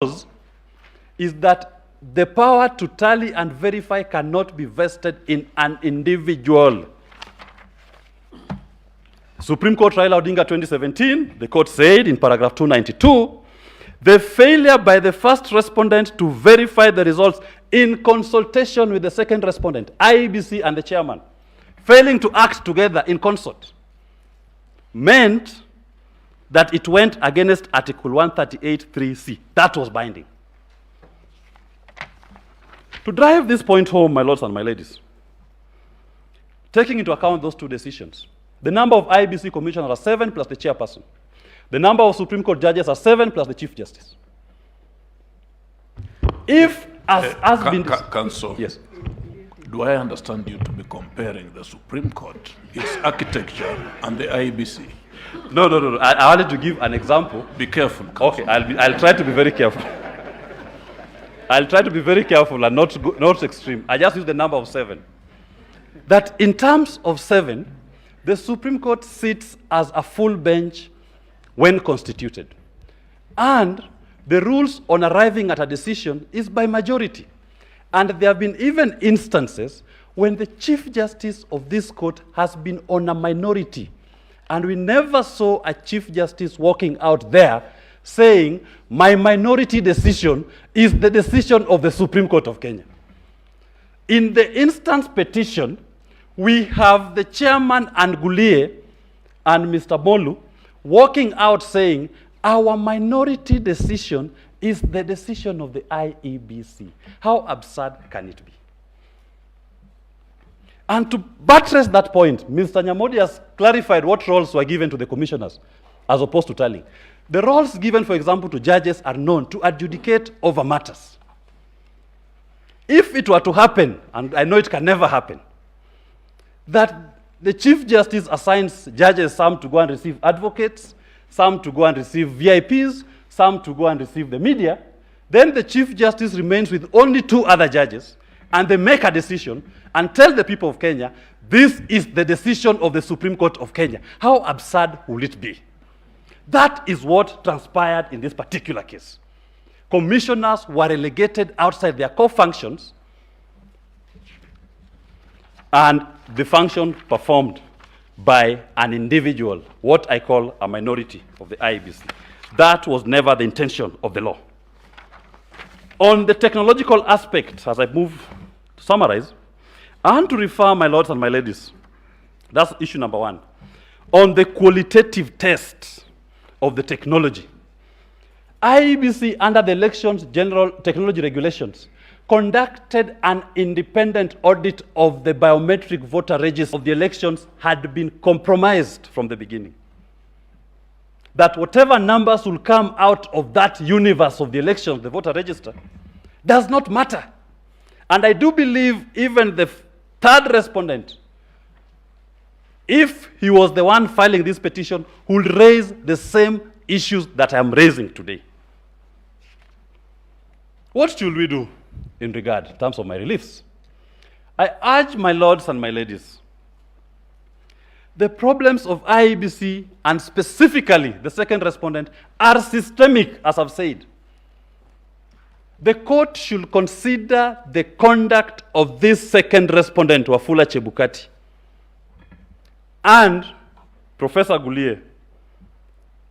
is that the power to tally and verify cannot be vested in an individual. Supreme Court Raila Odinga 2017, the court said in paragraph 292, the failure by the first respondent to verify the results in consultation with the second respondent, IEBC and the chairman, failing to act together in concert, meant that it went against Article 138(3)(c). That was binding. To drive this point home, my lords and my ladies, taking into account those two decisions, the number of IEBC commissioners are 7 plus the chairperson. The number of Supreme Court judges are 7 plus the Chief Justice. If, as been... Counsel, yes. Do I understand you to be comparing the Supreme Court, its architecture, and the IEBC? No. I wanted to give an example. Be careful, Counsel. Okay, I'll try to be very careful. I'll try to be very careful and not extreme. I just use the number of 7. That in terms of 7, the Supreme Court sits as a full bench when constituted. And the rules on arriving at a decision is by majority. And there have been even instances when the Chief Justice of this court has been on a minority. And we never saw a Chief Justice walking out there saying, my minority decision is the decision of the Supreme Court of Kenya. In the instance petition, we have the chairman Ndungu and Mr. Mwilu walking out saying, our minority decision is the decision of the IEBC. How absurd can it be? And to buttress that point, Mr. Nyamodi has clarified what roles were given to the commissioners as opposed to tallying. The roles given, for example, to judges are known to adjudicate over matters. If it were to happen, and I know it can never happen, that the Chief Justice assigns judges some to go and receive advocates, some to go and receive VIPs, some to go and receive the media, then the Chief Justice remains with only 2 other judges, and they make a decision and tell the people of Kenya, this is the decision of the Supreme Court of Kenya. How absurd will it be? That is what transpired in this particular case. Commissioners were relegated outside their core functions, and the function performed by an individual, what I call a minority of the IEBC. That was never the intention of the law. On the technological aspect, as I move to summarize, I want to refer, my lords and my ladies, that's issue number 1, on the qualitative test of the technology. IEBC, under the Elections General Technology Regulations, conducted an independent audit of the biometric voter register of the elections had been compromised from the beginning. That whatever numbers will come out of that universe of the elections, the voter register, does not matter. And I do believe even the third respondent, if he was the one filing this petition, would raise the same issues that I am raising today. What should we do in regard, in terms of my reliefs? I urge my lords and my ladies, the problems of IEBC, and specifically the second respondent, are systemic, as I've said. The court should consider the conduct of this second respondent, Wafula Chebukati, and Professor Gulie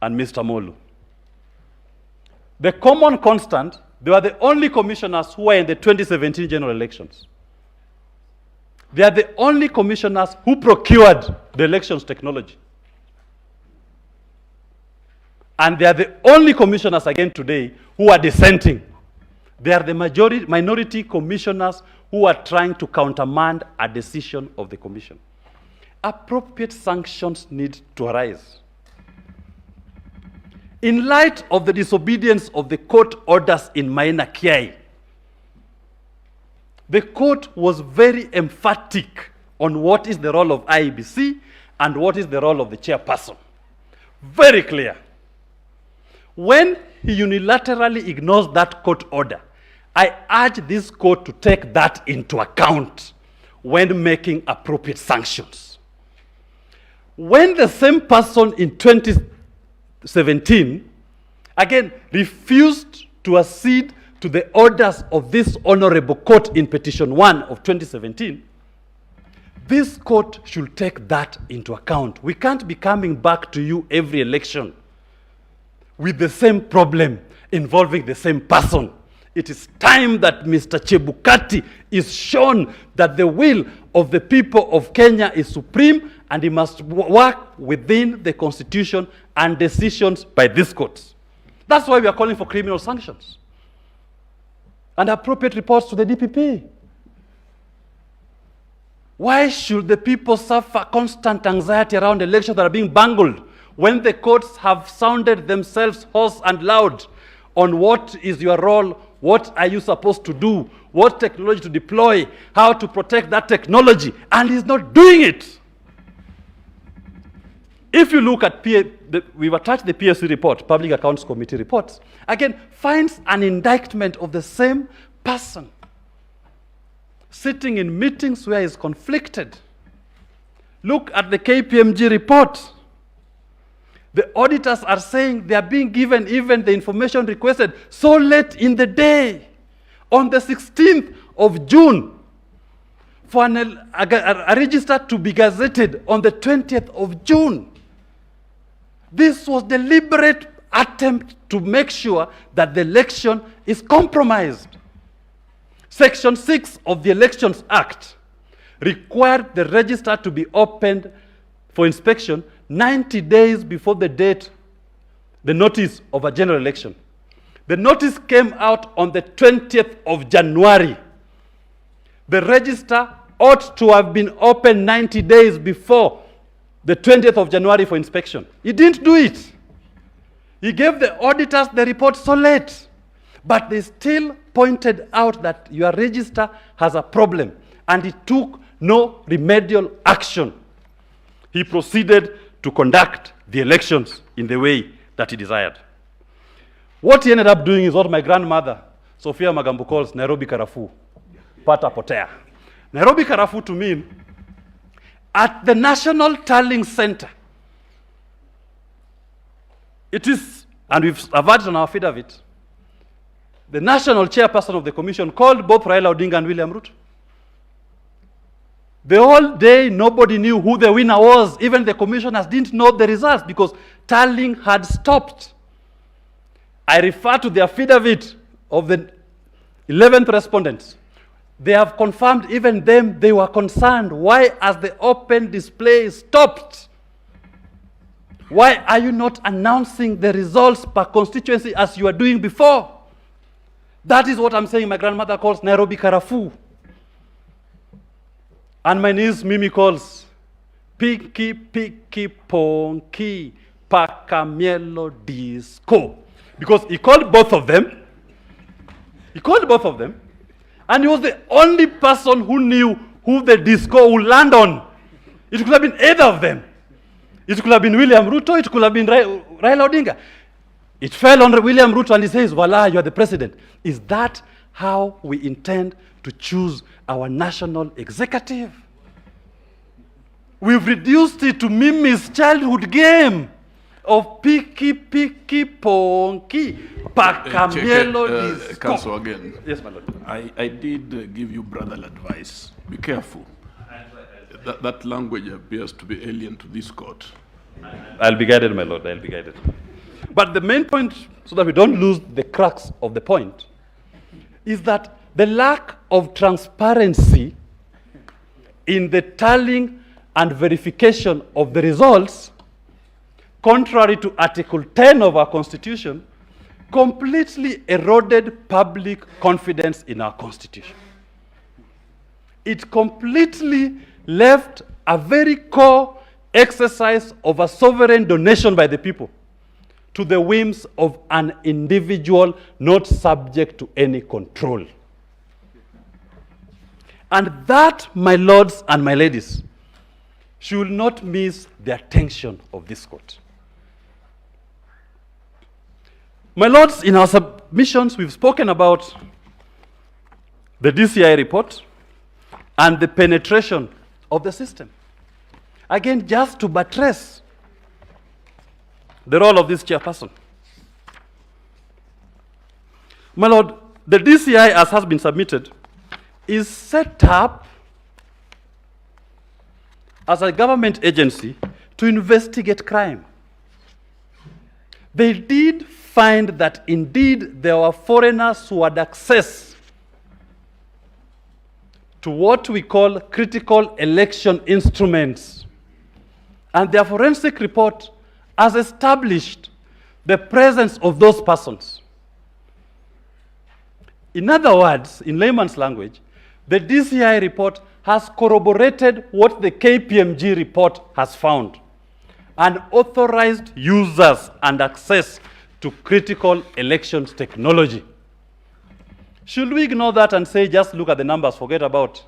and Mr. Mwilu. The common constant, they were the only commissioners who were in the 2017 general elections. They are the only commissioners who procured the elections technology. And they are the only commissioners again today who are dissenting. They are the minority commissioners who are trying to countermand a decision of the commission. Appropriate sanctions need to arise. In light of the disobedience of the court orders in Maina Kiai, the court was very emphatic on what is the role of IEBC and what is the role of the chairperson. Very clear. When he unilaterally ignores that court order, I urge this court to take that into account when making appropriate sanctions. When the same person in 2017 again refused to accede to the orders of this honorable court in Petition 1 of 2017, this court should take that into account. We can't be coming back to you every election with the same problem involving the same person. It is time that Mr. Chebukati is shown that the will of the people of Kenya is supreme, and he must work within the constitution and decisions by this court. That's why we are calling for criminal sanctions and appropriate reports to the DPP. Why should the people suffer constant anxiety around elections that are being bungled when the courts have sounded themselves hoarse and loud on what is your role, what are you supposed to do, what technology to deploy, how to protect that technology, and he's not doing it? If you look at, we've attached the PSC report, Public Accounts Committee reports, again, finds an indictment of the same person sitting in meetings where he's conflicted. Look at the KPMG report. The auditors are saying they are being given even the information requested so late in the day, on the 16th of June, for a register to be gazetted on the 20th of June. This was deliberate attempt to make sure that the election is compromised. Section 6 of the Elections Act required the register to be opened for inspection 90 days before the date, the notice of a general election. The notice came out on the 20th of January. The register ought to have been opened 90 days before the 20th of January for inspection. He didn't do it. He gave the auditors the report so late. But they still pointed out that your register has a problem, and he took no remedial action. He proceeded to conduct the elections in the way that he desired. What he ended up doing is what my grandmother, Sophia Magambo, calls Nairobi Karafu, pata potea. Nairobi Karafu to mean at the National Tallying Center. It is, and we've advertised on our affidavit, the national chairperson of the commission called both Raila Odinga and William Ruto. The whole day, nobody knew who the winner was. Even the commissioners didn't know the results because tallying had stopped. I refer to the affidavit of the 11th respondents. They have confirmed even them, they were concerned. Why has the open display stopped? Why are you not announcing the results per constituency as you were doing before? That is what I'm saying my grandmother calls Nairobi Karafu. And my niece Mimi calls Piki Piki Ponki Pakamielo Disco. Because he called both of them. He called both of them. And he was the only person who knew who the disco would land on. It could have been either of them. It could have been William Ruto, it could have been Raila Odinga. It fell on William Ruto and he says, voila, you are the president. Is that how we intend to choose our national executive? We've reduced it to Mimi's childhood game of Piki Piki Ponki Pakamielo Disco. Counsel again. Yes, my lord. I did give you brotherly advice. Be careful. That language appears to be alien to this court. I'll be guided, my lord, I'll be guided. But the main point, so that we don't lose the crux of the point, is that the lack of transparency in the tallying and verification of the results, contrary to Article 10 of our Constitution, completely eroded public confidence in our Constitution. It completely left a very core exercise of a sovereign donation by the people to the whims of an individual not subject to any control. And that, my lords and my ladies, should not miss the attention of this court. My lords, in our submissions, we've spoken about the DCI report and the penetration of the system. Again, just to buttress the role of this chairperson. My Lord, the DCI, as has been submitted, is set up as a government agency to investigate crime. They did find that indeed there were foreigners who had access to what we call critical election instruments. And their forensic report has established the presence of those persons. In other words, in layman's language, the DCI report has corroborated what the KPMG report has found and authorized users and access to critical elections technology. Should we ignore that and say, just look at the numbers, forget about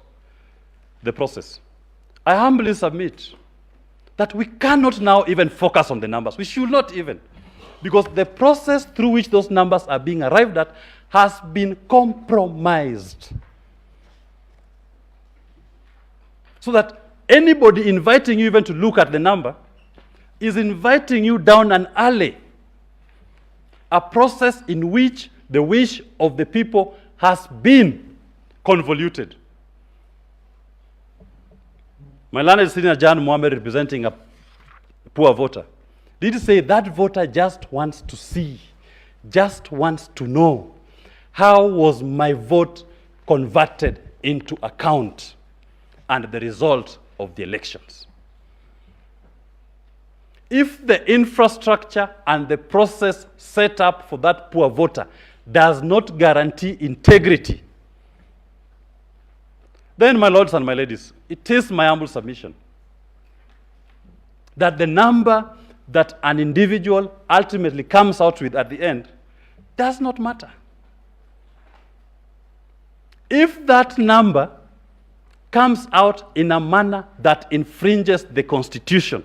the process? I humbly submit that we cannot now even focus on the numbers. We should not even, because the process through which those numbers are being arrived at has been compromised. So that anybody inviting you even to look at the number is inviting you down an alley, a process in which the wish of the people has been convoluted. My learned senior John Mohammed, representing a poor voter, did say that voter just wants to see, just wants to know, how was my vote converted into account and the result of the elections? If the infrastructure and the process set up for that poor voter does not guarantee integrity, then, my lords and my ladies, it is my humble submission that the number that an individual ultimately comes out with at the end does not matter. If that number comes out in a manner that infringes the Constitution,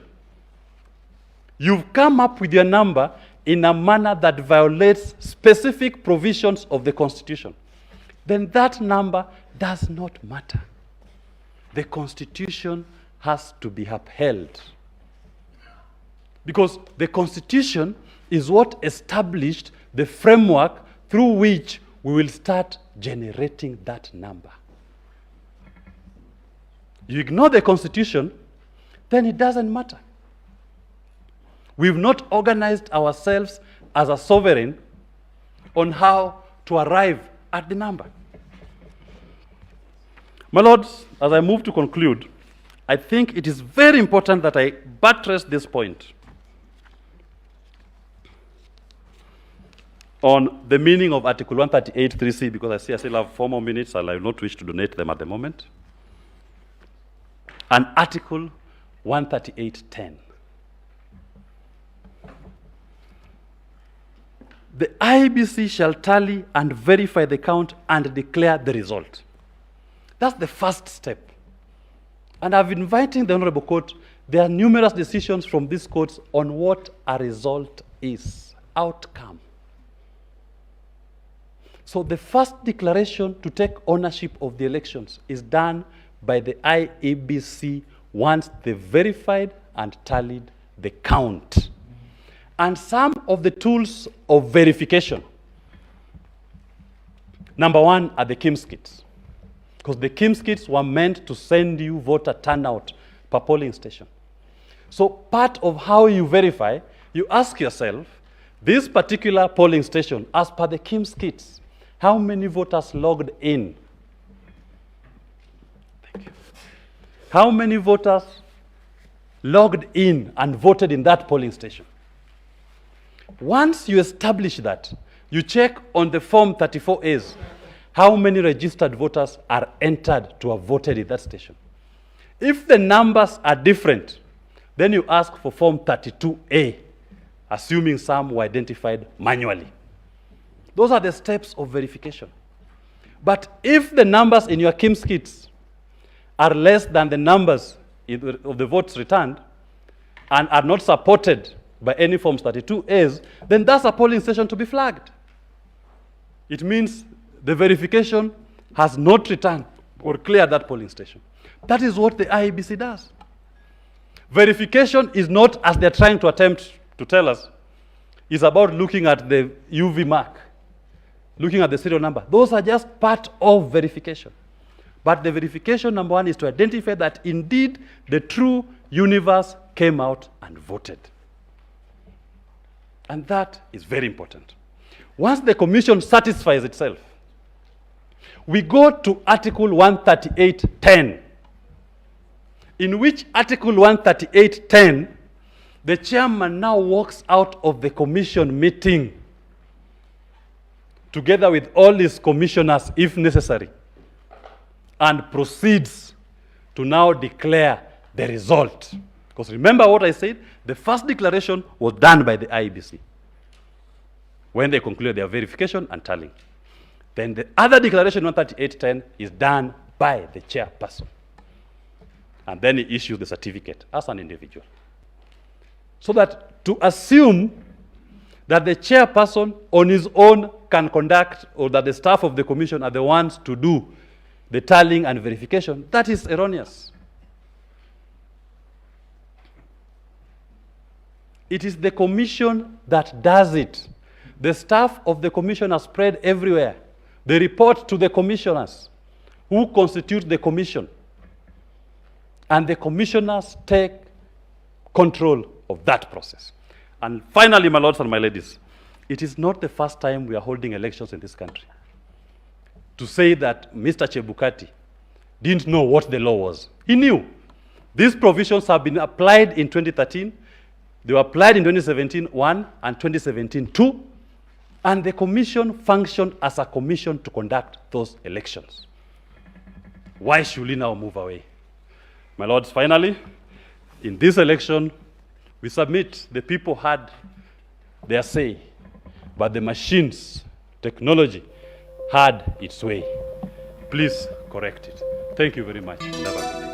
you've come up with your number in a manner that violates specific provisions of the Constitution, then that number does not matter. The Constitution has to be upheld. Because the Constitution is what established the framework through which we will start generating that number. You ignore the Constitution, then it doesn't matter. We've not organized ourselves as a sovereign on how to arrive at the number. My lords, as I move to conclude, I think it is very important that I buttress this point on the meaning of Article 138.3c, because I see I still have 4 more minutes and I will not wish to donate them at the moment, and Article 138.10. The IEBC shall tally and verify the count and declare the result. That's the first step. And I've invited the Honorable Court, there are numerous decisions from these courts on what a result is, outcome. So the first declaration to take ownership of the elections is done by the IEBC once they've verified and tallied the count. And some of the tools of verification, number one are the KIMS kits. Because the KIMS kits were meant to send you voter turnout per polling station. So part of how you verify, you ask yourself, this particular polling station, as per the KIMS kits, how many voters logged in? Thank you. How many voters logged in and voted in that polling station? Once you establish that, you check on the Form 34As, how many registered voters are entered to have voted in that station. If the numbers are different, then you ask for Form 32A, assuming some were identified manually. Those are the steps of verification. But if the numbers in your KIMS kits are less than the numbers of the votes returned and are not supported by any Forms 32As, then that's a polling station to be flagged. It means the verification has not returned or cleared that polling station. That is what the IEBC does. Verification is not, as they're trying to attempt to tell us, is about looking at the UV mark looking at the serial number. Those are just part of verification. But the verification, number one, is to identify that indeed the true universe came out and voted. And that is very important. Once the commission satisfies itself, we go to Article 138.10, in which Article 138.10, the chairman now walks out of the commission meeting together with all his commissioners, if necessary, and proceeds to now declare the result. Because remember what I said, the first declaration was done by the IEBC when they concluded their verification and tallying. Then the other declaration, 138.10, is done by the chairperson. And then he issues the certificate as an individual. So that to assume that the chairperson on his own can conduct, or that the staff of the commission are the ones to do the tallying and verification, that is erroneous. It is the commission that does it. The staff of the commission are spread everywhere. They report to the commissioners who constitute the commission. And the commissioners take control of that process. And finally, my lords and my ladies, it is not the first time we are holding elections in this country. To say that Mr. Chebukati didn't know what the law was. He knew. These provisions have been applied in 2013. They were applied in 2017, 1, and 2017, 2. And the commission functioned as a commission to conduct those elections. Why should we now move away? My lords, finally, in this election, we submit the people had their say, but the machines, technology, had its way. Please correct it. Thank you very much. Have a good day.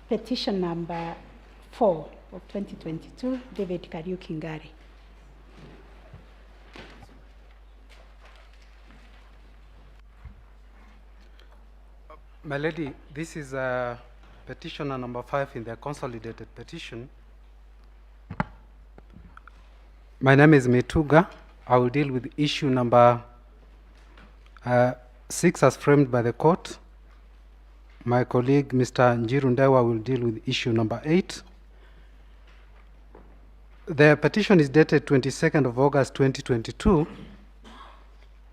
Petition number 4 of 2022, David Kariuki-Ngari. My lady, this is petitioner number 5 in the consolidated petition. My name is Mituga. I will deal with issue number 6 as framed by the court. My colleague, Mr. Njirundewa, will deal with issue number 8. The petition is dated 22nd of August 2022.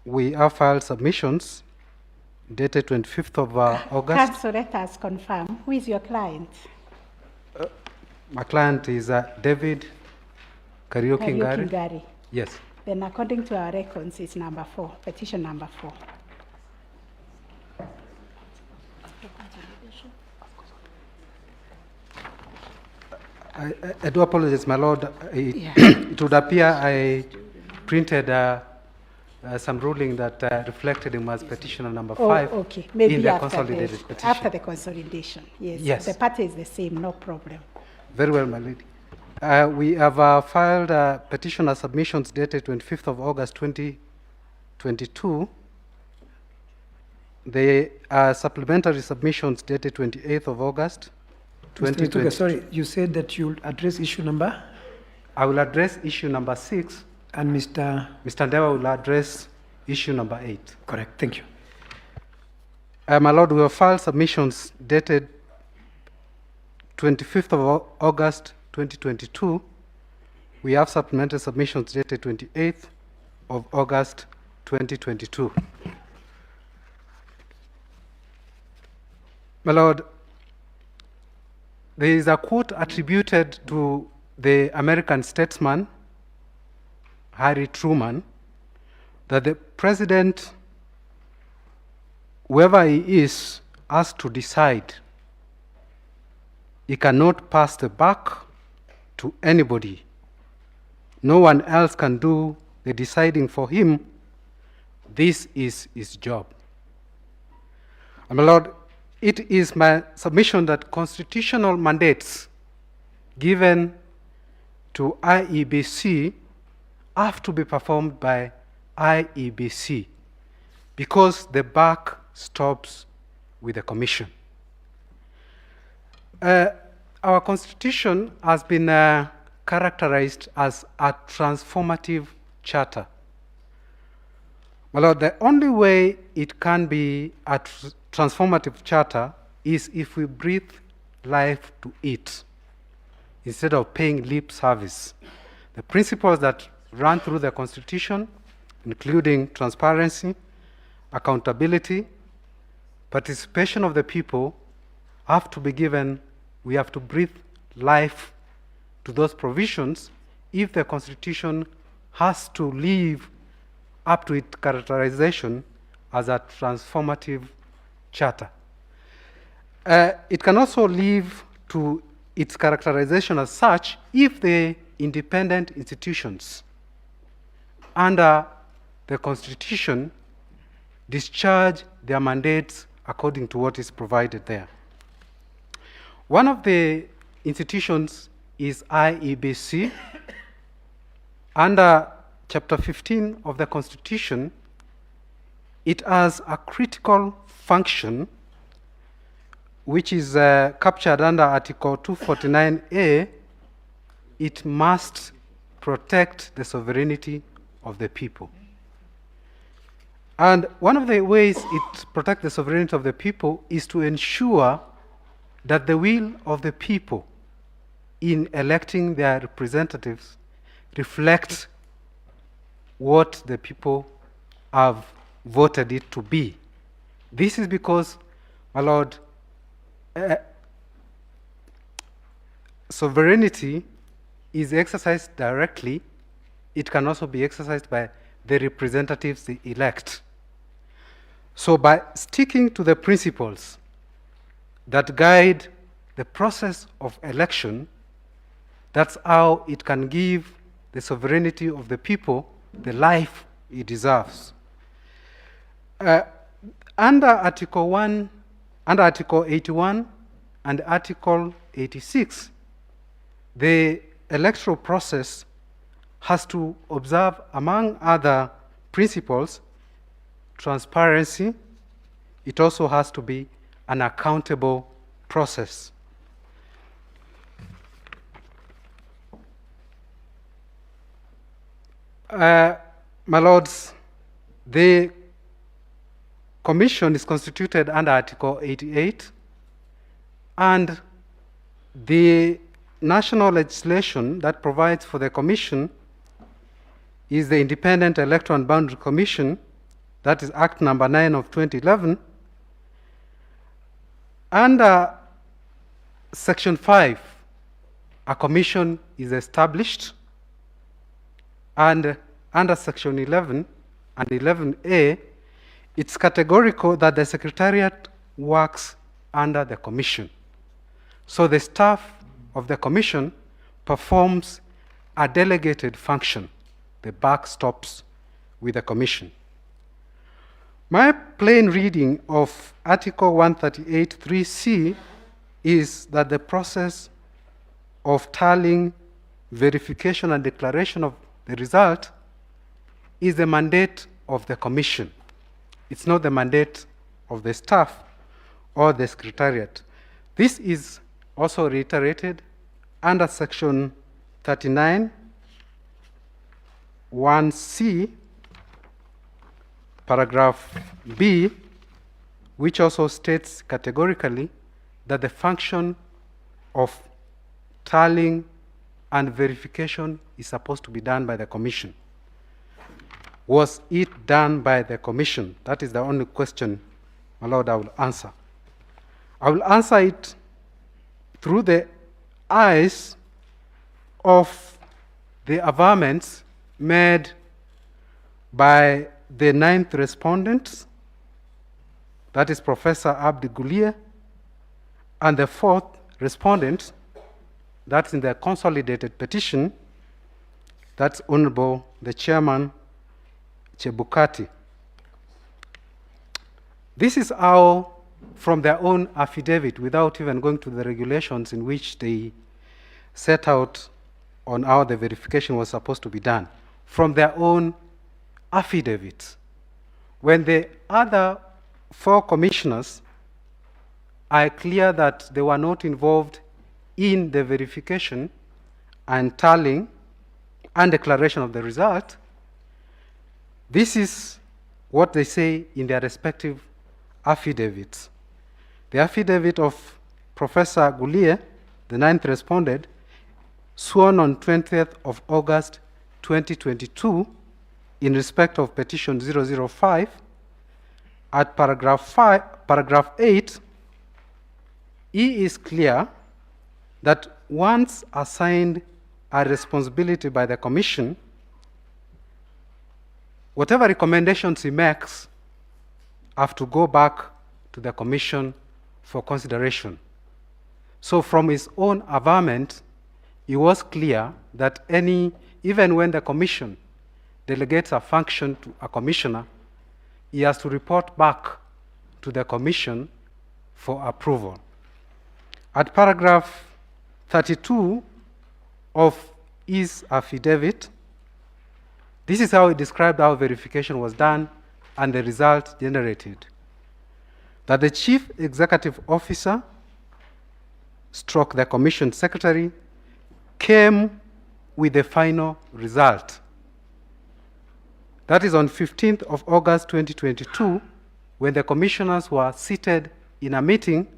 We have filed submissions dated 25th of August. Counsel, let us confirm. Who is your client? My client is David Kariuki-Ngari. Kariuki-Ngari. Yes. Then according to our records, it's number 4, petition number 4. I do apologize, my lord. It would appear I printed some ruling that reflected him as petitioner number 5 okay. Maybe in the after consolidated petition. After the consolidation, yes. Yes. The party is the same, no problem. Very well, my lady. We have filed petitioner submissions dated 25th of August 2022. They are supplementary submissions dated 28th of August 2020. Sorry, you said that you'll address issue number? I will address issue number 6. And Mr. Ndewa will address issue number 8. Correct, thank you. My lord, we have filed submissions dated 25th of August 2022. We have supplementary submissions dated 28th of August 2022. My lord, there is a quote attributed to the American statesman, Harry Truman, that the president, whoever he is, has to decide. He cannot pass the buck to anybody. No one else can do the deciding for him. This is his job. And my lord, it is my submission that constitutional mandates given to IEBC have to be performed by IEBC because the buck stops with the commission. Our constitution has been characterized as a transformative charter. Well, the only way it can be a transformative charter is if we breathe life to it instead of paying lip service. The principles that run through the Constitution, including transparency, accountability, participation of the people, have to be given, we have to breathe life to those provisions if the Constitution has to live up to its characterization as a transformative charter. It can also live to its characterization as such if the independent institutions under the Constitution discharge their mandates according to what is provided there. One of the institutions is IEBC. Under Chapter 15 of the Constitution, it has a critical function which is captured under Article 249A. It must protect the sovereignty of the people. And one of the ways it protects the sovereignty of the people is to ensure that the will of the people in electing their representatives reflects what the people have voted it to be. This is because, my Lord, sovereignty is exercised directly. It can also be exercised by the representatives they elect. So by sticking to the principles that guide the process of election, that's how it can give the sovereignty of the people the life it deserves. Under Article 81 and Article 86, the electoral process has to observe, among other principles, transparency. It also has to be an accountable process. My Lords, the Commission is constituted under Article 88, and the national legislation that provides for the Commission is the Independent Electoral and Boundary Commission, that is Act number 9 of 2011. Under Section 5, a commission is established, and under Section 11 and 11A, it's categorical that the Secretariat works under the Commission. So the staff of the Commission performs a delegated function. The buck stops with the Commission. My plain reading of Article 138(3)(c) is that the process of tallying, verification, and declaration of the result is the mandate of the Commission. It's not the mandate of the staff or the Secretariat. This is also reiterated under Section 39, 1C, paragraph B, which also states categorically that the function of tallying and verification is supposed to be done by the Commission. Was it done by the Commission? That is the only question, my Lord, I will answer. I will answer it through the eyes of the averments made by the 9th respondent, that is Professor Abdi Gulia, and the 4th respondent, that's in the consolidated petition, that's Honorable the Chairman Chebukati. This is how, from their own affidavit, without even going to the regulations in which they set out on how the verification was supposed to be done, from their own affidavit. When the other 4 commissioners are clear that they were not involved in the verification and tallying and declaration of the result. This is what they say in their respective affidavits. The affidavit of Professor Gulie, the ninth respondent, sworn on 20th of August 2022 in respect of petition 005, at paragraph 8, he is clear that once assigned a responsibility by the commission, whatever recommendations he makes have to go back to the commission for consideration. So from his own avowment, it was clear that even when the commission delegates a function to a commissioner, he has to report back to the commission for approval. At paragraph 32 of his affidavit, this is how he described how verification was done and the result generated. That the chief executive officer / the commission secretary came with the final result. That is on 15th of August 2022, when the commissioners were seated in a meeting.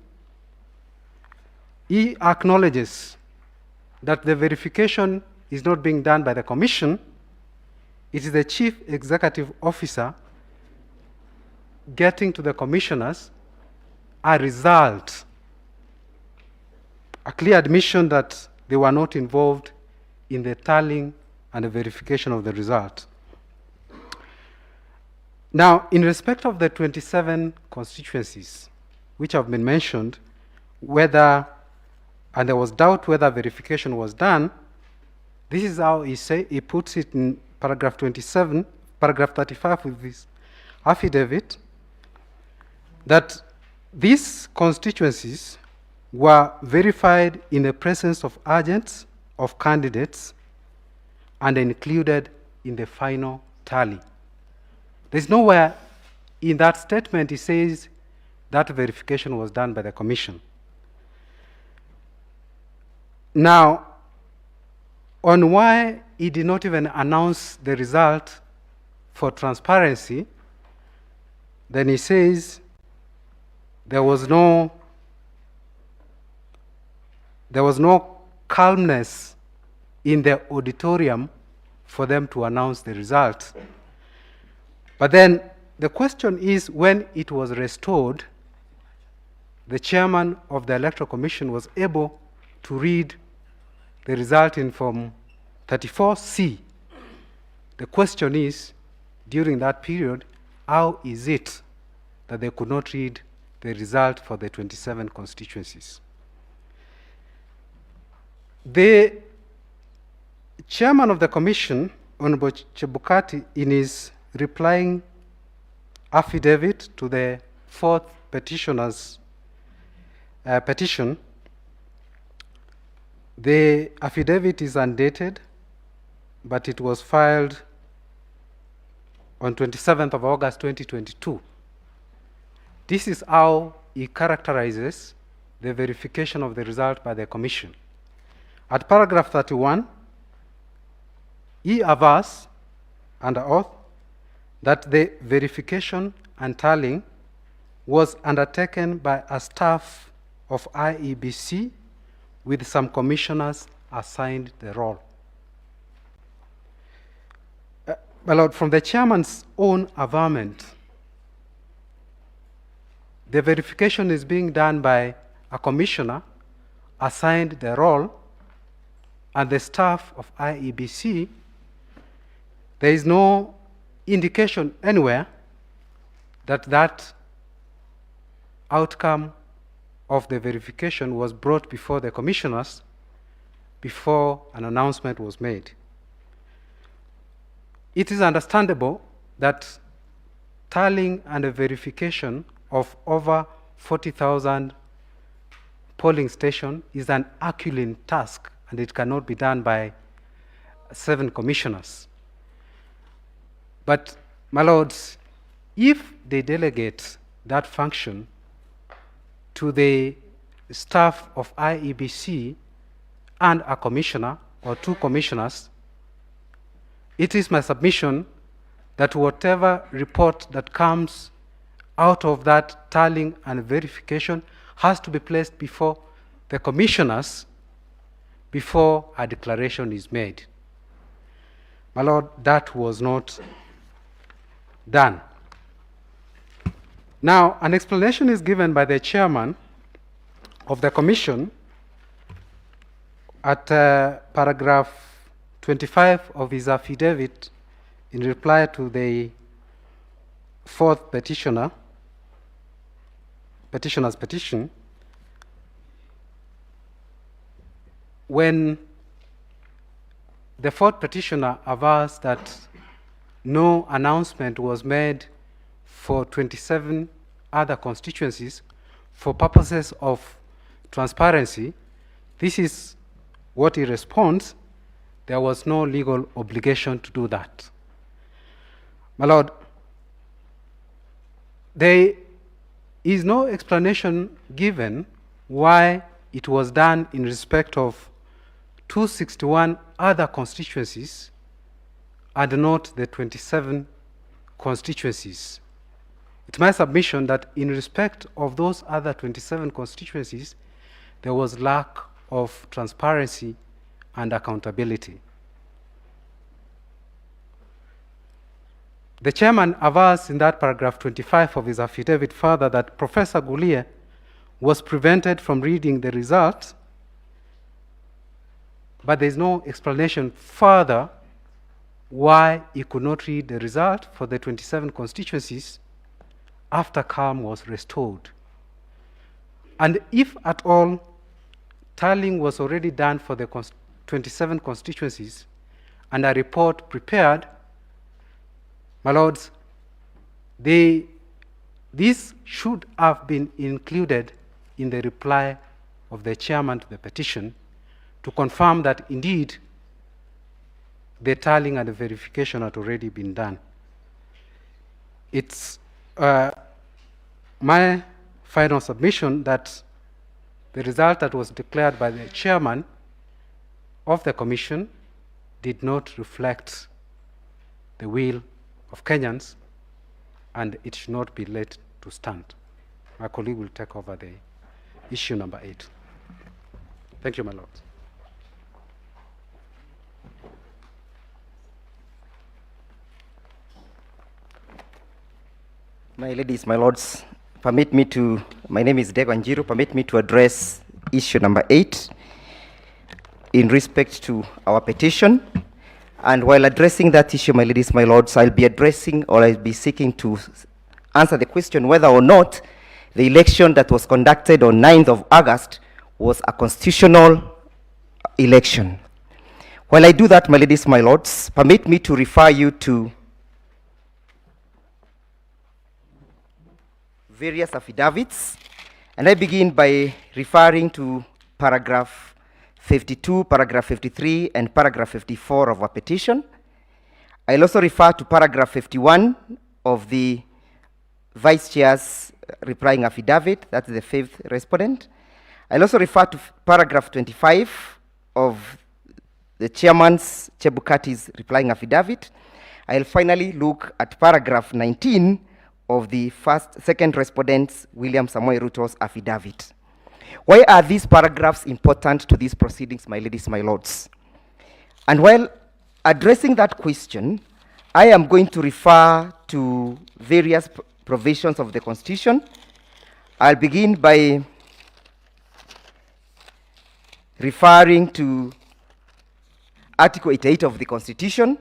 He acknowledges that the verification is not being done by the commission. It is the chief executive officer getting to the commissioners a result, a clear admission that they were not involved in the tallying and the verification of the result. Now, in respect of the 27 constituencies which have been mentioned, and there was doubt whether verification was done, this is how he puts it in paragraph 27, paragraph 35 of this affidavit, that these constituencies were verified in the presence of agents of candidates and included in the final tally. There's nowhere in that statement it says that verification was done by the commission. Now, on why he did not even announce the result for transparency, then he says there was no calmness in the auditorium for them to announce the result. But then the question is, when it was restored, the chairman of the Electoral Commission was able to read the result in Form 34C. The question is, during that period, how is it that they could not read the result for the 27 constituencies? The chairman of the commission, Honorable Chebukati, in his replying affidavit to the fourth petitioner's petition, the affidavit is undated, but it was filed on 27th of August 2022. This is how he characterizes the verification of the result by the commission. At paragraph 31, he avers under oath that the verification and tallying was undertaken by a staff of IEBC with some commissioners assigned the role. My Lord, from the chairman's own avowment, the verification is being done by a commissioner assigned the role and the staff of IEBC. There is no indication anywhere that that outcome of the verification was brought before the commissioners before an announcement was made. It is understandable that tallying and a verification of over 40,000 polling stations is an Herculean task, and it cannot be done by 7 commissioners. But, my lords, if they delegate that function to the staff of IEBC and a commissioner or two commissioners, it is my submission that whatever report that comes out of that tallying and verification has to be placed before the commissioners before a declaration is made. My Lord, that was not done. Now, an explanation is given by the chairman of the commission at paragraph 25 of his affidavit in reply to the fourth petitioner's petition, when the fourth petitioner avers that no announcement was made for 27 other constituencies for purposes of transparency, this is what he responds: there was no legal obligation to do that. My Lord, there is no explanation given why it was done in respect of 261 other constituencies and not the 27 constituencies. It's my submission that in respect of those other 27 constituencies, there was lack of transparency and accountability. The chairman avers in that paragraph 25 of his affidavit further that Professor Gulie was prevented from reading the results, but there is no explanation further why he could not read the result for the 27 constituencies after calm was restored. And if at all tallying was already done for the 27 constituencies and a report prepared, my lords, this should have been included in the reply of the chairman to the petition to confirm that indeed the tallying and the verification had already been done. It's my final submission that the result that was declared by the chairman of the commission did not reflect the will of Kenyans, and it should not be let to stand. My colleague will take over the issue number 8. Thank you, my Lord. My ladies, my lords, my name is Wanjala. Permit me to address issue number 8 in respect to our petition. And while addressing that issue, my ladies, my lords, I'll be seeking to answer the question whether or not the election that was conducted on 9th of August was a constitutional election. While I do that, my ladies, my lords, permit me to refer you to various affidavits, and I begin by referring to paragraph 52, paragraph 53, and paragraph 54 of our petition. I'll also refer to paragraph 51 of the Vice Chair's replying affidavit, that's the 5th respondent. I'll also refer to paragraph 25 of the Chairman's Chebukati's replying affidavit. I'll finally look at paragraph 19 of the second respondent's, William Samoei Ruto's affidavit. Why are these paragraphs important to these proceedings, my ladies, my lords? And while addressing that question, I am going to refer to various provisions of the Constitution. I'll begin by referring to Article 88 of the Constitution.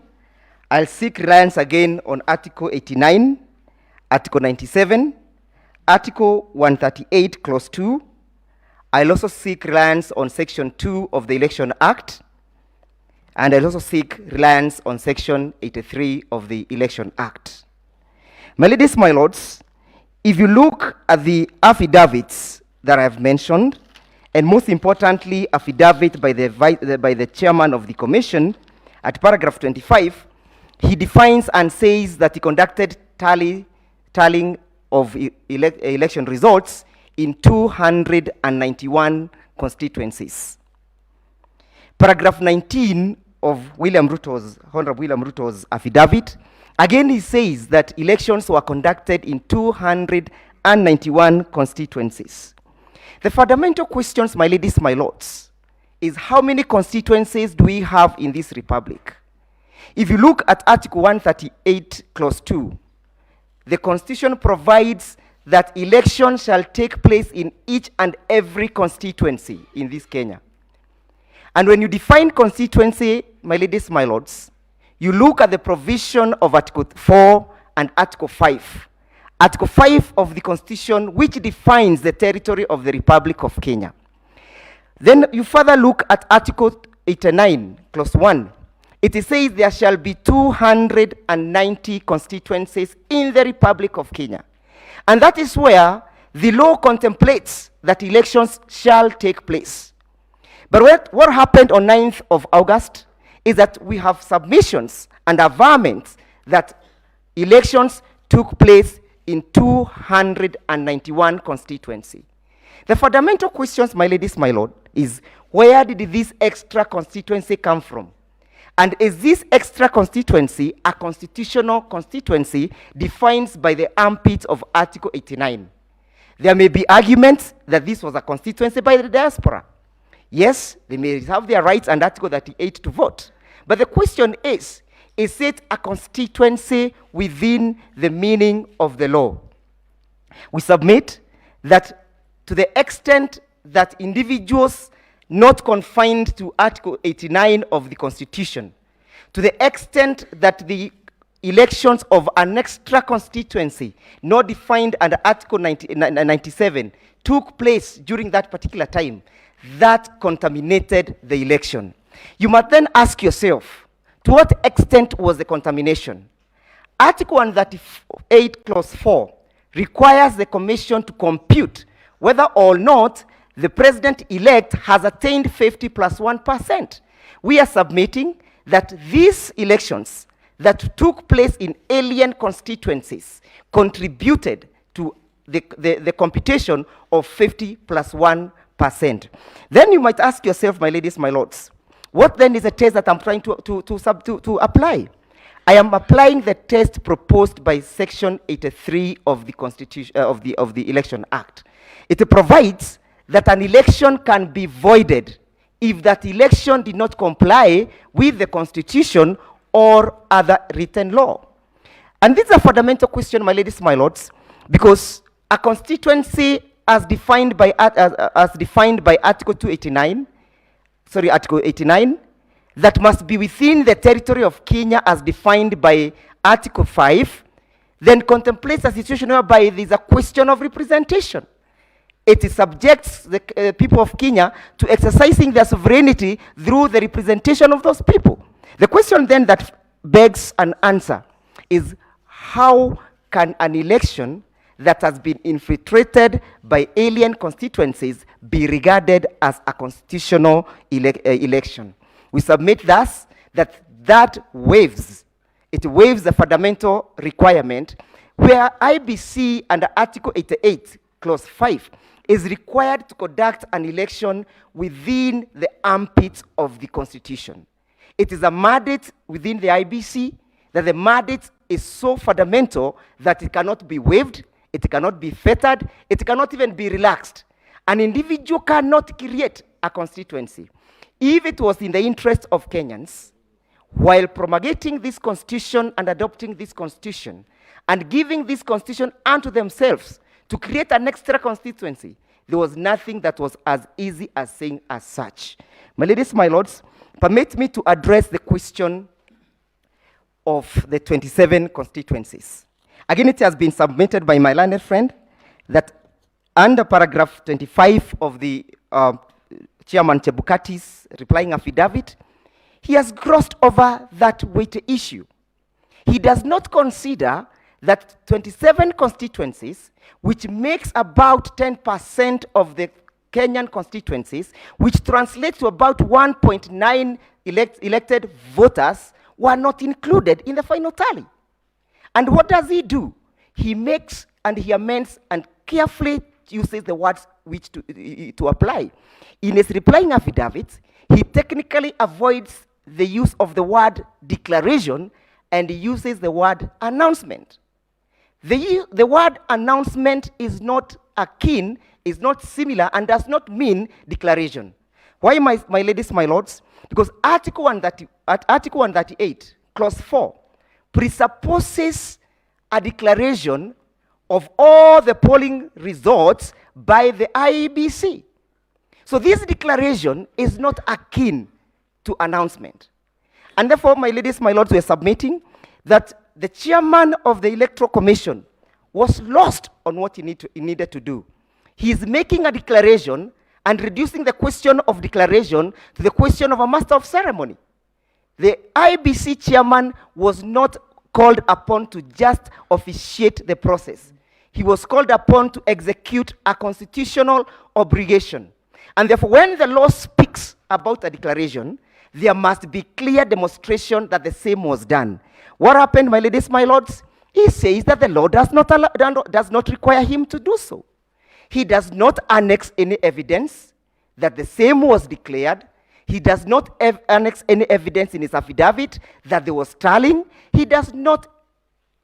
I'll seek reliance again on Article 89, Article 97, Article 138, Clause 2. I'll also seek reliance on Section 2 of the Election Act, and I'll also seek reliance on Section 83 of the Election Act. My ladies, my lords, if you look at the affidavits that I have mentioned, and most importantly, affidavit by the chairman of the commission, at paragraph 25, he defines and says that he conducted tallying of election results in 291 constituencies. Paragraph 19 of Honorable William Ruto's affidavit, again he says that elections were conducted in 291 constituencies. The fundamental questions, my ladies, my lords, is how many constituencies do we have in this republic? If you look at Article 138, Clause 2, the Constitution provides that elections shall take place in each and every constituency in this Kenya. And when you define constituency, my ladies, my lords, you look at the provision of Article 4 and Article 5. Article 5 of the Constitution, which defines the territory of the Republic of Kenya. Then you further look at Article 89, Clause 1. It says there shall be 290 constituencies in the Republic of Kenya. And that is where the law contemplates that elections shall take place. But what happened on 9th of August is that we have submissions and averments that elections took place in 291 constituency. The fundamental questions, my ladies, my lord, is where did this extra constituency come from? And is this extra constituency a constitutional constituency defined by the armpit of Article 89? There may be arguments that this was a constituency by the diaspora. Yes, they may have their rights under Article 38 to vote. But the question is it a constituency within the meaning of the law? We submit that to the extent that individuals not confined to Article 89 of the Constitution, to the extent that the elections of an extra constituency not defined under Article 97 took place during that particular time, that contaminated the election. You must then ask yourself, to what extent was the contamination? Article 138, Clause 4 requires the Commission to compute whether or not the president-elect has attained 50 plus 1%. We are submitting that these elections that took place in alien constituencies contributed to the computation of 50 plus 1%. Then you might ask yourself, my ladies, my lords, what then is the test that I'm trying to apply? I am applying the test proposed by Section 83 of the Constitution of the Election Act. It provides that an election can be voided if that election did not comply with the Constitution or other written law. And this is a fundamental question, my ladies, my lords, because a constituency as defined by Article 289, Article 89, that must be within the territory of Kenya as defined by Article 5, then contemplates a situation whereby there is a question of representation. It subjects the people of Kenya to exercising their sovereignty through the representation of those people. The question then that begs an answer is, how can an election that has been infiltrated by alien constituencies be regarded as a constitutional election? We submit thus that waives the fundamental requirement where IBC under Article 88, Clause 5, is required to conduct an election within the armpits of the Constitution. It is a mandate within the IBC that the mandate is so fundamental that it cannot be waived, it cannot be fettered, it cannot even be relaxed. An individual cannot create a constituency. If it was in the interest of Kenyans, while promulgating this constitution and adopting this constitution, and giving this constitution unto themselves to create an extra constituency, there was nothing that was as easy as saying as such. My ladies, my lords, permit me to address the question of the 27 constituencies. Again, it has been submitted by my learned friend that under paragraph 25 of the Chairman Chebukati's replying affidavit, he has glossed over that weighty issue. He does not consider that 27 constituencies, which makes about 10% of the Kenyan constituencies, which translates to about 1.9 elected voters, were not included in the final tally. And what does he do? He makes and he amends and carefully uses the words which to apply. In his replying affidavit, he technically avoids the use of the word declaration and he uses the word announcement. The word announcement is not akin, is not similar, and does not mean declaration. Why, my ladies, my lords? Because Article 138, Clause 4, presupposes a declaration of all the polling results by the IEBC. So this declaration is not akin to announcement. And therefore, my ladies, my lords, we are submitting that the chairman of the Electoral Commission was lost on what he needed to do. He is making a declaration and reducing the question of declaration to the question of a master of ceremony. The IBC chairman was not called upon to just officiate the process. He was called upon to execute a constitutional obligation. And therefore, when the law speaks about a declaration, there must be clear demonstration that the same was done. What happened, my ladies, my lords? He says that the law does not require him to do so. He does not annex any evidence that the same was declared. He does not annex any evidence in his affidavit that there was tallying. He does not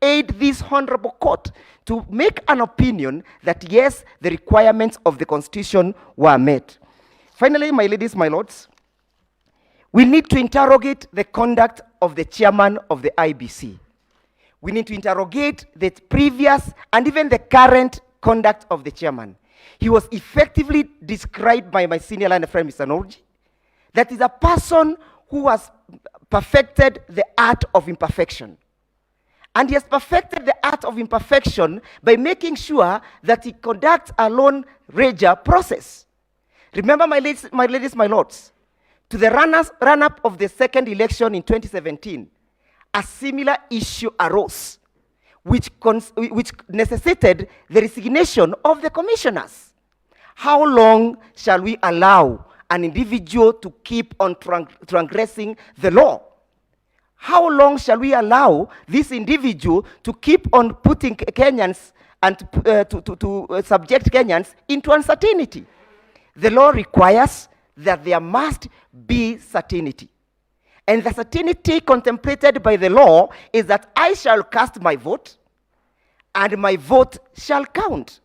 aid this honorable court to make an opinion that, yes, the requirements of the Constitution were met. Finally, my ladies, my lords, we need to interrogate the conduct of the chairman of the IBC. We need to interrogate the previous and even the current conduct of the chairman. He was effectively described by my senior line friend, Mr. Njoki, that is a person who has perfected the art of imperfection. And he has perfected the art of imperfection by making sure that he conducts a lone ranger process. Remember, my ladies, my lords, to the run-up of the second election in 2017, a similar issue arose, which necessitated the resignation of the commissioners. How long shall we allow an individual to keep on transgressing the law? How long shall we allow this individual to keep on putting Kenyans and to subject Kenyans into uncertainty? The law requires that there must be certainty. And the certainty contemplated by the law is that I shall cast my vote, and my vote shall count.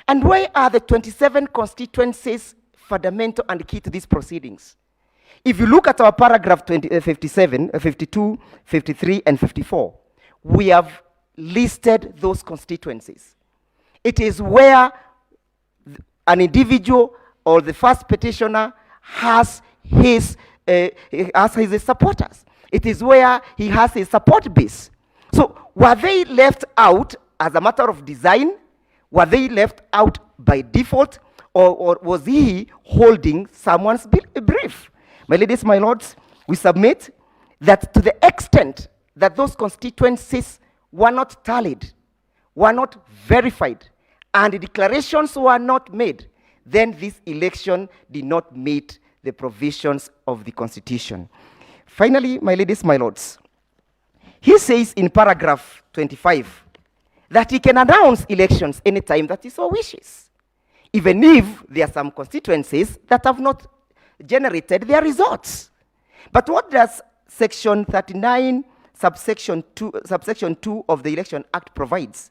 And why are the 27 constituencies fundamental and key to these proceedings? If you look at our paragraph 57, 52, 53, and 54, we have listed those constituencies. It is where an individual or the first petitioner has his supporters. It is where he has his support base. So were they left out as a matter of design? Were they left out by default? Or was he holding someone's brief? My ladies, my lords, we submit that to the extent that those constituencies were not tallied, were not verified, and the declarations were not made, then this election did not meet the provisions of the Constitution. Finally, my ladies, my lords, he says in paragraph 25 that he can announce elections anytime that he so wishes, even if there are some constituencies that have not generated their results. But what does section 39, subsection 2 of the Election Act provides?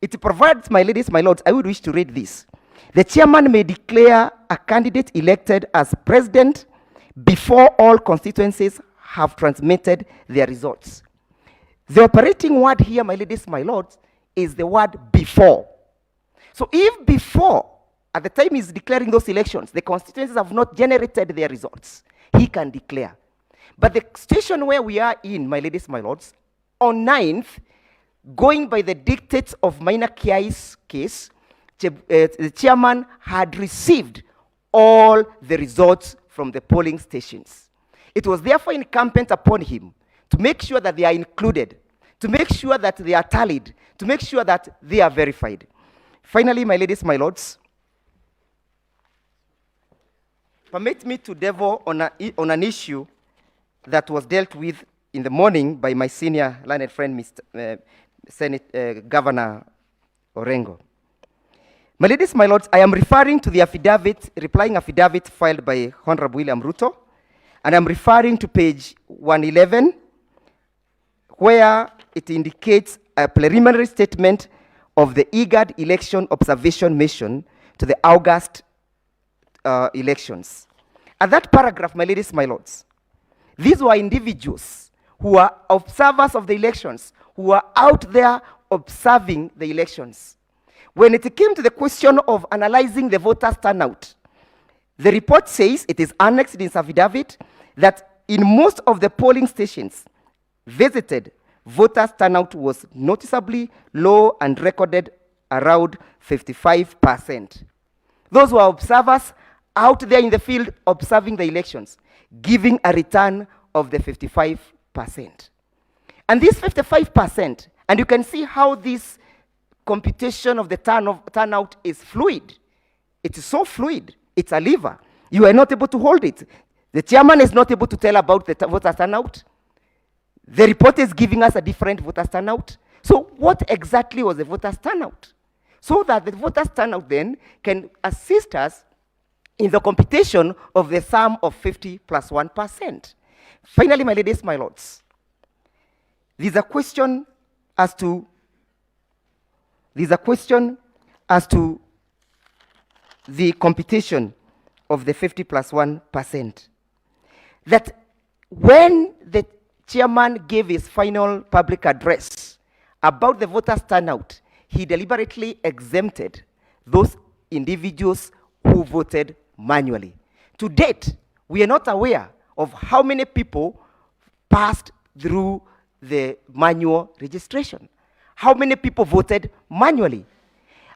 It provides, my ladies, my lords, I would wish to read this. The chairman may declare a candidate elected as president before all constituencies have transmitted their results. The operating word here, my ladies, my lords, is the word before. So if before, at the time he's declaring those elections, the constituencies have not generated their results, he can declare. But the situation where we are in, my ladies, my lords, on 9th, going by the dictates of Maina Kiai's case, the chairman had received all the results from the polling stations. It was therefore incumbent upon him to make sure that they are included, to make sure that they are tallied, to make sure that they are verified. Finally, my ladies, my lords, permit me to delve on an issue that was dealt with in the morning by my senior learned friend, Governor Orengo. My ladies, my lords, I am referring to the affidavit, replying affidavit filed by Honorable William Ruto, and I'm referring to page 111, where it indicates a preliminary statement of the IGAD election observation mission to the August elections. At that paragraph, my ladies, my lords, these were individuals who are observers of the elections, who are out there observing the elections. When it came to the question of analyzing the voters' turnout, the report says, it is annexed in its affidavit, that in most of the polling stations visited, voters' turnout was noticeably low and recorded around 55%. Those were observers out there in the field observing the elections, giving a return of the 55%. And this 55%, and you can see how this computation of the turnout is fluid. It is so fluid. It's a lever. You are not able to hold it. The chairman is not able to tell about the voters' turnout. The report is giving us a different voters' turnout. So what exactly was the voters' turnout? So that the voters' turnout then can assist us in the computation of the sum of 50 plus 1%. Finally, my ladies, my lords, there's a question as to the computation of the 50 plus 1%. That when the chairman gave his final public address about the voters' turnout, he deliberately exempted those individuals who voted manually. To date, we are not aware of how many people passed through the manual registration. How many people voted manually?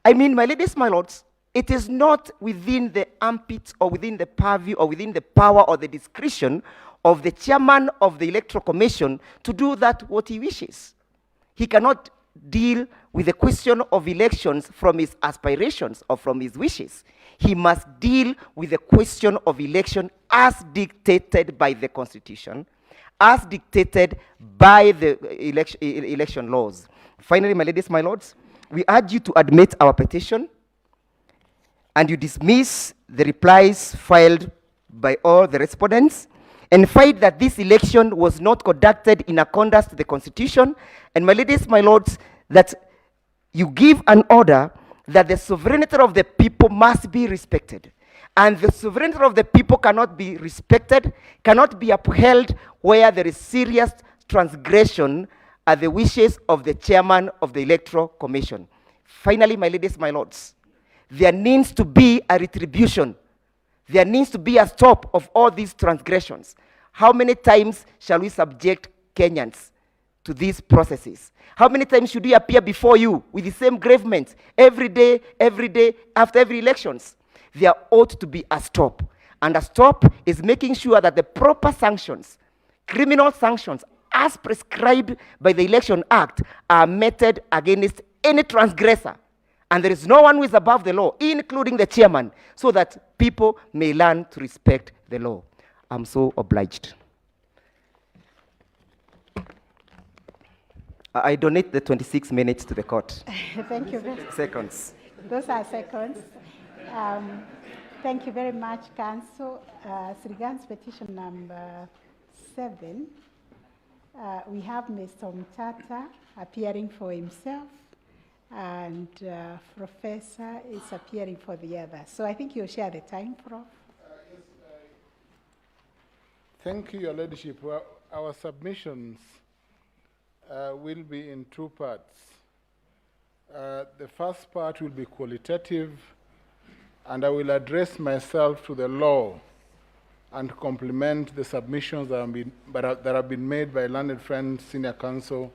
I mean, my ladies, my lords, it is not within the armpit or within the purview or within the power or the discretion of the chairman of the Electoral Commission to do that what he wishes. He cannot deal with the question of elections from his aspirations or from his wishes. He must deal with the question of election as dictated by the Constitution, as dictated by the election laws. Finally, my ladies, my lords, we urge you to admit our petition and you dismiss the replies filed by all the respondents and find that this election was not conducted in accordance to the Constitution. And my ladies, my lords, that you give an order that the sovereignty of the people must be respected. And the sovereignty of the people cannot be respected, cannot be upheld where there is serious transgression at the wishes of the chairman of the Electoral Commission. Finally, my ladies, my lords, there needs to be a retribution. There needs to be a stop of all these transgressions. How many times shall we subject Kenyans to these processes? How many times should we appear before you with the same gravement every day, after every elections? There ought to be a stop. And a stop is making sure that the proper sanctions, criminal sanctions, as prescribed by the Election Act, are meted against any transgressor. And there is no one who is above the law, including the chairman, so that people may learn to respect the law. I'm so obliged. I donate the 26 minutes to the court. Thank you very Seconds. Those are seconds. Thank you very much, Council. As regards petition number 7, we have Mr. Mtata appearing for himself, and Professor is appearing for the other. So I think you'll share the time, Prof. Thank you, Your Ladyship. Well, our submissions will be in two parts. The first part will be qualitative, and I will address myself to the law and complement the submissions that have been made by learned friend, Senior Counsel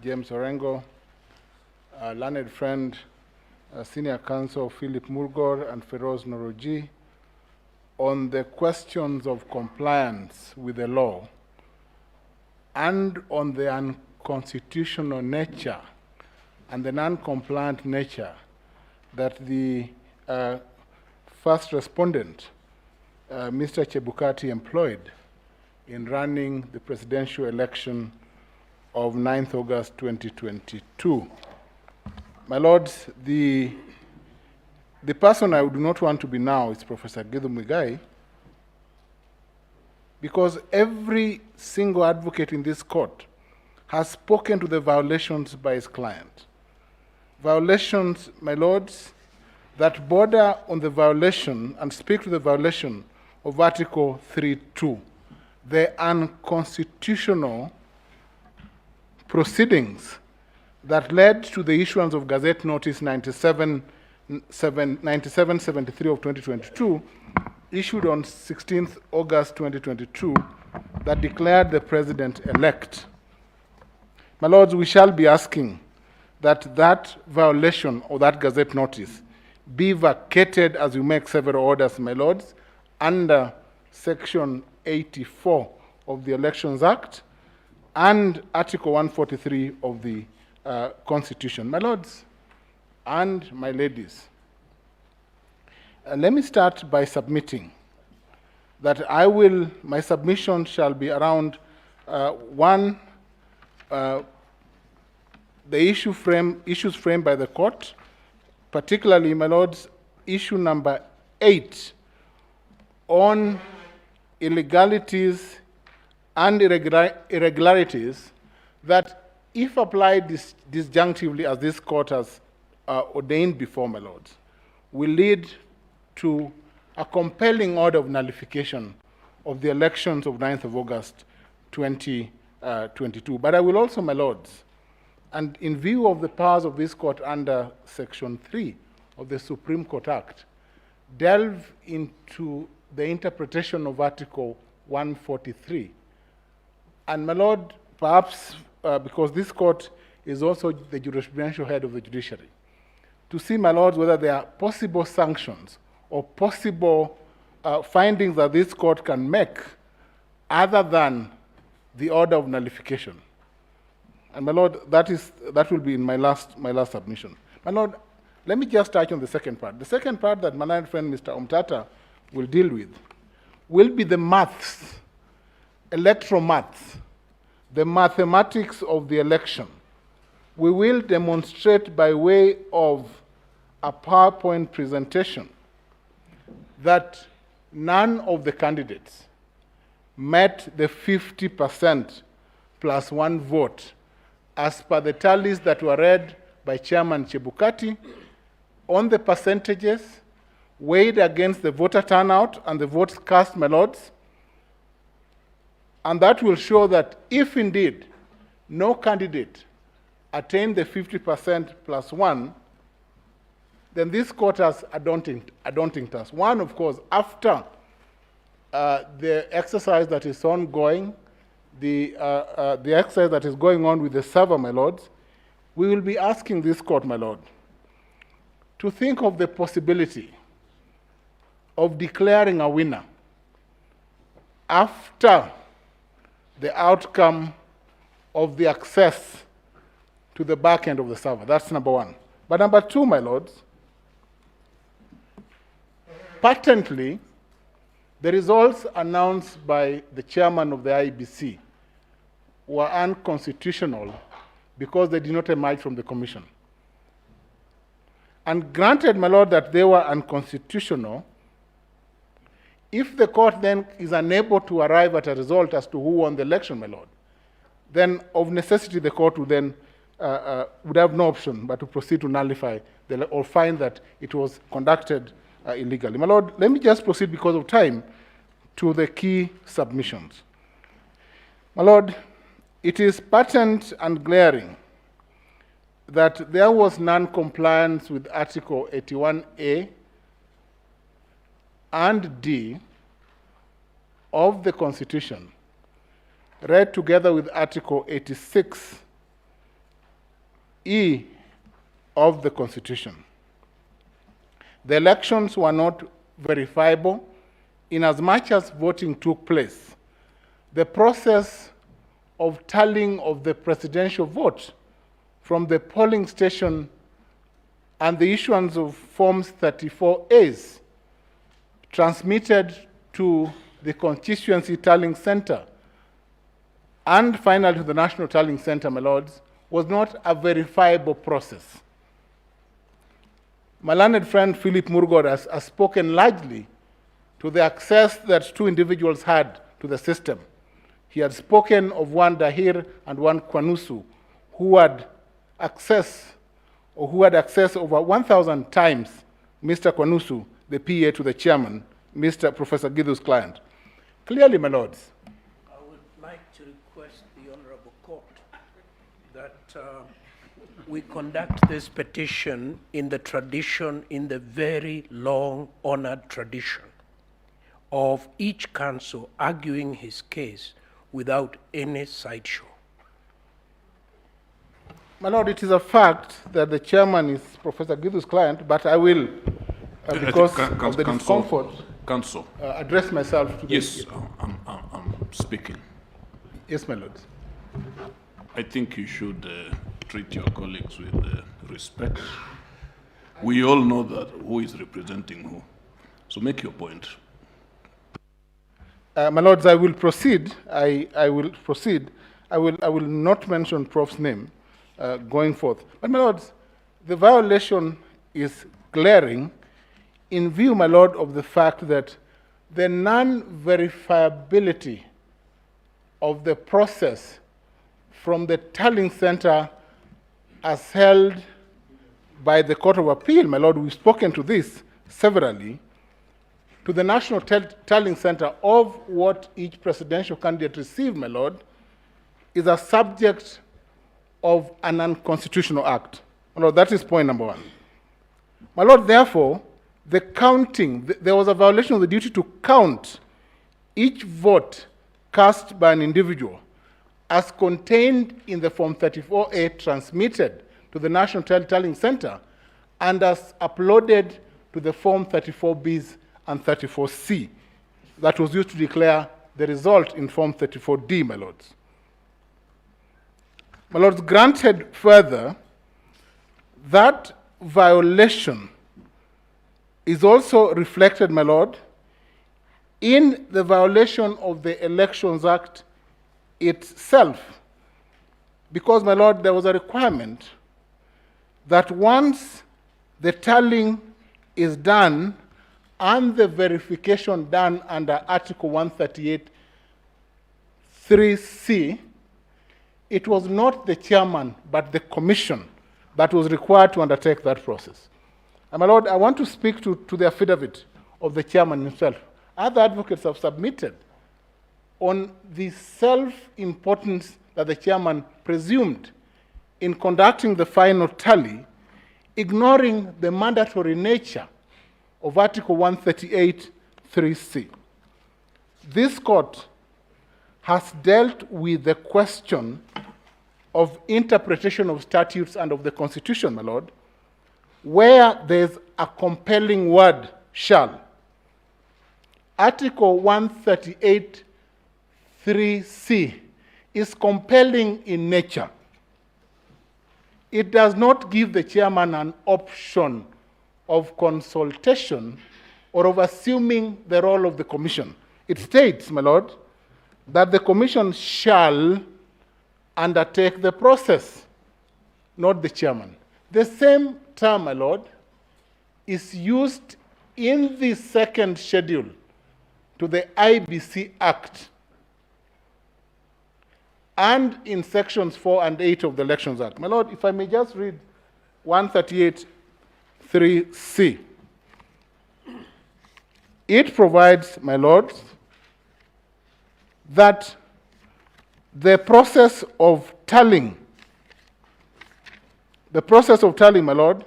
James Orengo, learned friend, Senior Counsel Philip Murgor and Feroz Noroji, on the questions of compliance with the law and on the unconstitutional nature and the non-compliant nature that the first respondent, Mr. Chebukati, employed in running the presidential election of 9th August 2022. My lords, the the person I would not want to be now is Professor Githu Muigai, because every single advocate in this court has spoken to the violations by his client. Violations, my lords, that border on the violation and speak to the violation of Article 3.2, the unconstitutional proceedings that led to the issuance of Gazette Notice 9773 of 2022, issued on 16th August 2022, that declared the president-elect. My lords, we shall be asking that that violation or that Gazette Notice be vacated as we make several orders, my lords, under Section 84 of the Elections Act and Article 143 of the Constitution. My lords and my ladies, let me start by submitting that my submission shall be around one, the issues framed by the court, particularly, my lords, issue number 8 on illegalities and irregularities that, if applied disjunctively as this court has ordained before, my lords, will lead to a compelling order of nullification of the elections of 9th of August 2022. But I will also, my lords, and in view of the powers of this court under Section 3 of the Supreme Court Act, delve into the interpretation of Article 143. And my lord, perhaps because this court is also the jurisprudential head of the judiciary, to see, my lords, whether there are possible sanctions or possible findings that this court can make other than the order of nullification. And my lord, that will be in my last submission. My lord, let me just touch on the second part. The second part that my learned friend Mr. Omtata will deal with will be the maths, electoral maths, the mathematics of the election. We will demonstrate by way of a PowerPoint presentation that none of the candidates met the 50% plus one vote as per the tallies that were read by Chairman Chebukati on the percentages weighed against the voter turnout and the votes cast, my lords. And that will show that if indeed no candidate attained the 50% plus one, then this court has a daunting task. One, of course, after the exercise that is ongoing, the exercise that is going on with the server, my lords, we will be asking this court, my lord, to think of the possibility of declaring a winner after the outcome of the access to the back end of the server. That's number one. But number two, my lords, patently, the results announced by the chairman of the IEBC were unconstitutional because they did not emerge from the commission. And granted, my lord, that they were unconstitutional, if the court then is unable to arrive at a result as to who won the election, my lord, then of necessity the court would then would have no option but to proceed to nullify or find that it was conducted illegally. My lord, let me just proceed because of time to the key submissions. My lord, it is patent and glaring that there was non-compliance with Article 81A and D of the Constitution, read together with Article 86E of the Constitution. The elections were not verifiable inasmuch as voting took place. The process of tallying of the presidential vote from the polling station and the issuance of Forms 34As transmitted to the constituency tallying center and finally to the national tallying center, my lords, was not a verifiable process. My learned friend Philip Murgor has spoken largely to the access that two individuals had to the system. He had spoken of one Dahir and one Kwanusu, who had access over 1,000 times Mr. Kwanusu, the PA to the chairman, Mr. Professor Githu's client. Clearly, my lords, I would like to request the Honorable Court that we conduct this petition in the tradition, in the very long honored tradition of each counsel arguing his case without any sideshow. my lord, it is a fact that the chairman is Professor Githu's client, but I will, because of the discomfort, Counsel. Address myself to Yes, I'm speaking. Yes, my lord. I think you should treat your colleagues with respect. We all know that who is representing who. So make your point. My lords, I will proceed. I will proceed. I will not mention Prof's name going forth. But my lords, the violation is glaring in view, my lord, of the fact that the non-verifiability of the process from the tallying center as held by the Court of Appeal, my lord, we've spoken to this severally, to the National Tallying Center of what each presidential candidate received, my lord, is a subject of an unconstitutional act. My lord, that is point number one. My lord, therefore, the counting, there was a violation of the duty to count each vote cast by an individual as contained in the Form 34A transmitted to the National Tallying Center and as uploaded to the Form 34Bs and 34C that was used to declare the result in Form 34D, my lords. My lords, granted further, that violation is also reflected, my lord, in the violation of the Elections Act itself. Because, my lord, there was a requirement that once the tallying is done and the verification done under Article 138(3)(c, it was not the chairman but the commission that was required to undertake that process. And my lord, I want to speak to the affidavit of the chairman himself. Other advocates have submitted on the self-importance that the chairman presumed in conducting the final tally, ignoring the mandatory nature of Article 138(3)(c. This court has dealt with the question of interpretation of statutes and of the Constitution, my lord, where there's a compelling word, shall. Article 138(3)(c is compelling in nature. It does not give the chairman an option of consultation or of assuming the role of the commission. It states, my lord, that the commission shall undertake the process, not the chairman. The same term, my lord, is used in the second schedule to the IBC Act and in sections 4 and 8 of the Elections Act. My lord, if I may just read 138(3)(c. It provides, my lord, that the process of tallying, my lord,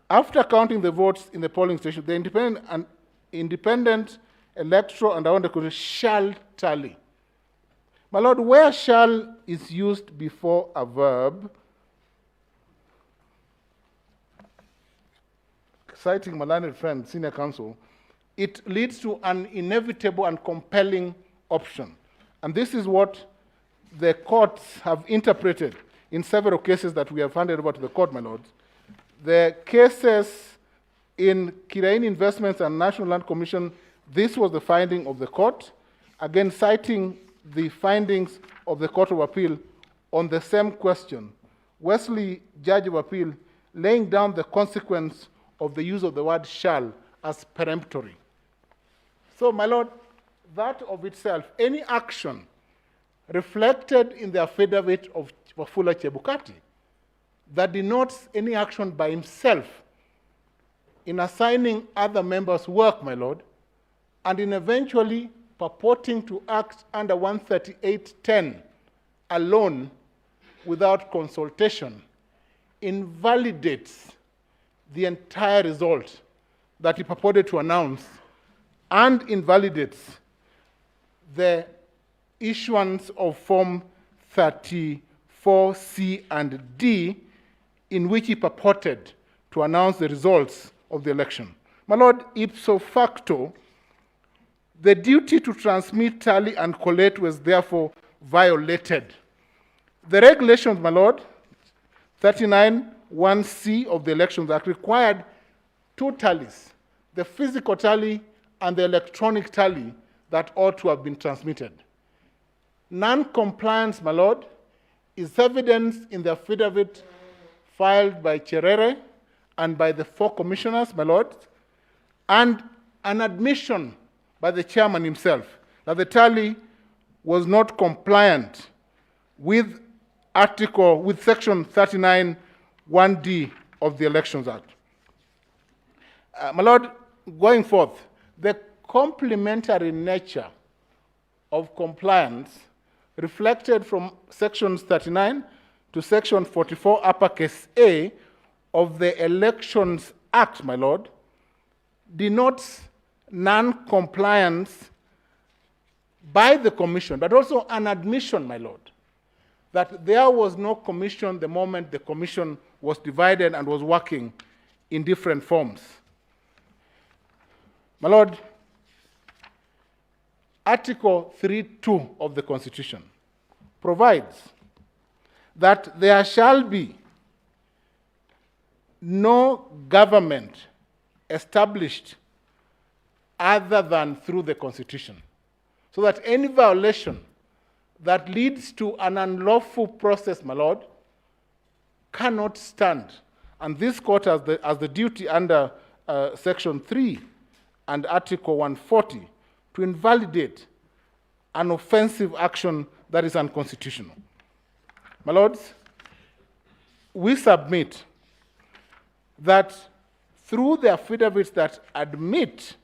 after counting the votes in the polling station, the independent electoral and our commission shall tally. My lord, where shall is used before a verb, citing my learned friend, senior counsel, it leads to an inevitable and compelling option. And this is what the courts have interpreted in several cases that we have handed over to the court, my lords. The cases in Kiraini Investments and National Land Commission, this was the finding of the court, again citing the findings of the Court of Appeal on the same question. Wesley, Judge of Appeal, laying down the consequence of the use of the word shall as peremptory. So, my Lord, that of itself, any action reflected in the affidavit of Wafula Chebukati that denotes any action by himself in assigning other members work, my Lord, and in eventually purporting to act under 138.10 alone without consultation, invalidates the entire result that he purported to announce and invalidates the issuance of Form 34C and D, in which he purported to announce the results of the election. My Lord, ipso facto, the duty to transmit, tally, and collate was therefore violated. The regulations, my Lord, 39(1)C of the Elections Act required two tallies, the physical tally and the electronic tally that ought to have been transmitted. Non-compliance, my Lord, is evidenced in the affidavit filed by Cherere and by the 4 commissioners, my Lord, and an admission by the chairman himself that the tally was not compliant with section 39(1)D of the Elections Act. My Lord, going forth, the complementary nature of compliance reflected from sections 39 to section 44 uppercase A of the Elections Act, my Lord, denotes non-compliance by the commission, but also an admission, my Lord, that there was no commission the moment the commission was divided and was working in different forms. My Lord, Article 3(2) of the Constitution provides that there shall be no government established other than through the Constitution, so that any violation that leads to an unlawful process, my Lord, cannot stand. And this court has the duty under Section 3 and Article 140 to invalidate an offensive action that is unconstitutional. My Lords, we submit that through the affidavits that admit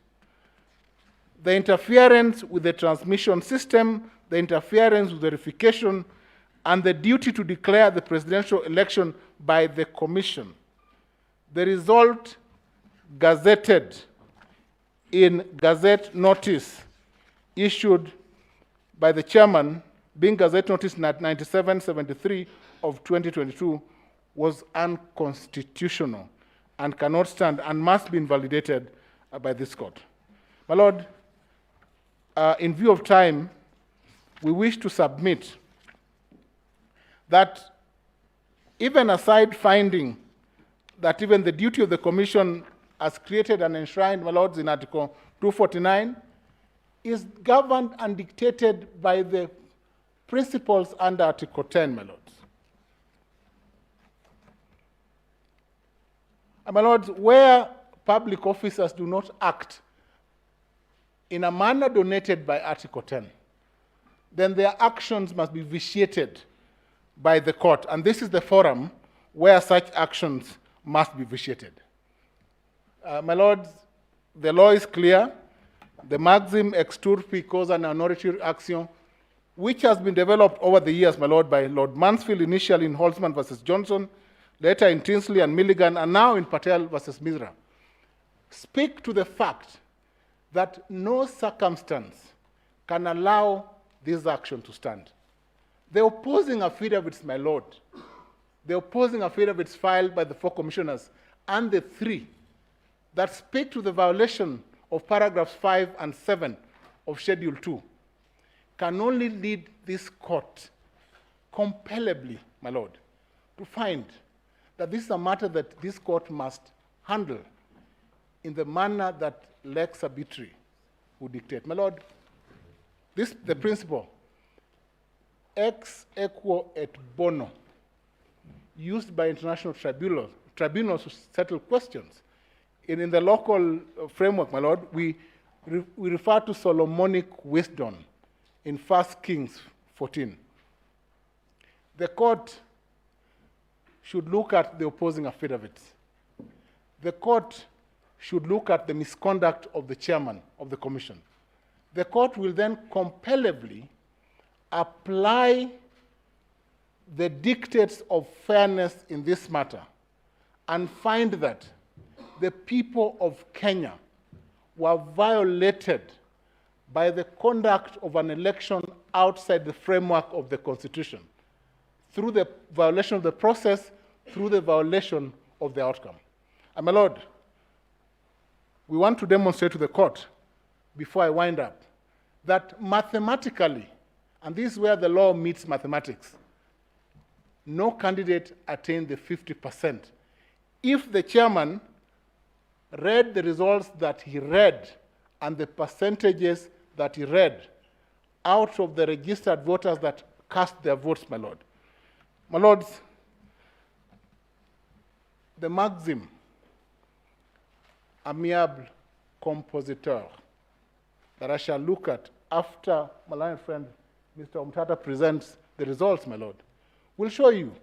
the interference with the transmission system, the interference with verification, and the duty to declare the presidential election by the commission, the result gazetted in Gazette Notice issued by the chairman, being Gazette Notice 9773 of 2022, was unconstitutional and cannot stand and must be invalidated by this court. My Lord, in view of time, we wish to submit that even aside finding that even the duty of the commission as created and enshrined, my Lords, in Article 249, is governed and dictated by the principles under Article 10, my Lords. And my Lords, where public officers do not act in a manner donated by Article 10, then their actions must be vitiated by the court. And this is the forum where such actions must be vitiated. My Lords, the law is clear. The maxim ex turpi causa non oritur action, which has been developed over the years, my Lord, by Lord Mansfield, initially in Holtzman versus Johnson, later in Tinsley and Milligan, and now in Patel versus Misra, speak to the fact that no circumstance can allow this action to stand. The opposing affidavits, my Lord, the opposing affidavits filed by the 4 commissioners and the 3 that speak to the violation of paragraphs 5 and 7 of Schedule 2 can only lead this court compellably, my Lord, to find that this is a matter that this court must handle in the manner that lex arbitri would dictate. My Lord, this the principle, ex equo et bono, used by international tribunals to settle questions. In the local framework, my lord, we refer to Solomonic wisdom in 1 Kings 14. The court should look at the opposing affidavits. The court should look at the misconduct of the chairman of the commission. The court will then compellively apply the dictates of fairness in this matter and find that the people of Kenya were violated by the conduct of an election outside the framework of the Constitution, through the violation of the process, through the violation of the outcome. And my lord, we want to demonstrate to the court, before I wind up, that mathematically, and this is where the law meets mathematics, no candidate attained the 50%. If the chairman read the results that he read and the percentages that he read out of the registered voters that cast their votes, my lord. My lords, the maxim, amiable compositeur, that I shall look at after my learned friend, Mr. Omtata, presents the results, my lord, will show you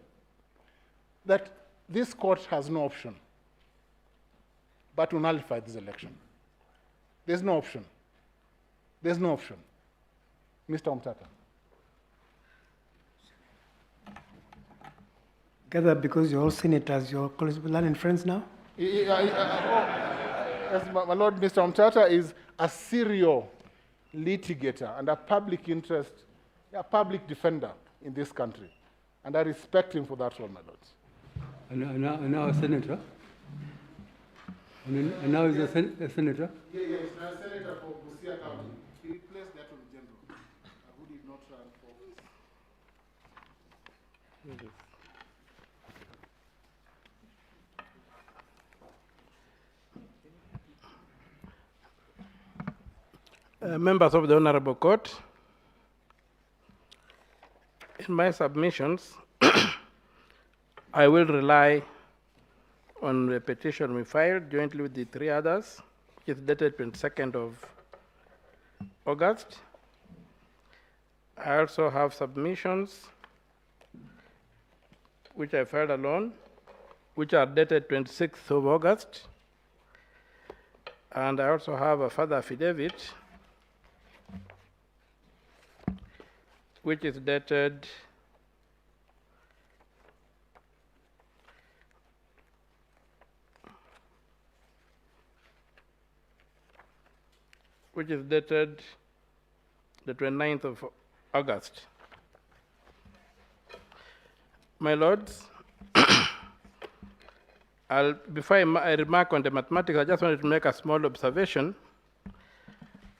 that this court has no option but to nullify this election. There's no option. There's no option. Mr. Omtata. Gather because you're all senators, you're learning friends now? Yes, my lord, Mr. Omtata is a serial litigator and a public interest, a public defender in this country. And I respect him for that role, my lords. And now a senator? And now he's a senator? Yeah, he's a senator for Busia County. He replaced the Attorney General, who did not run for office. Members of the Honorable Court, in my submissions, I will rely on the petition we filed jointly with the three others, which is dated 22nd of August. I also have submissions which I filed alone, which are dated 26th of August. And I also have a further affidavit, which is dated the 29th of August. My lords, before I remark on the mathematics, I just wanted to make a small observation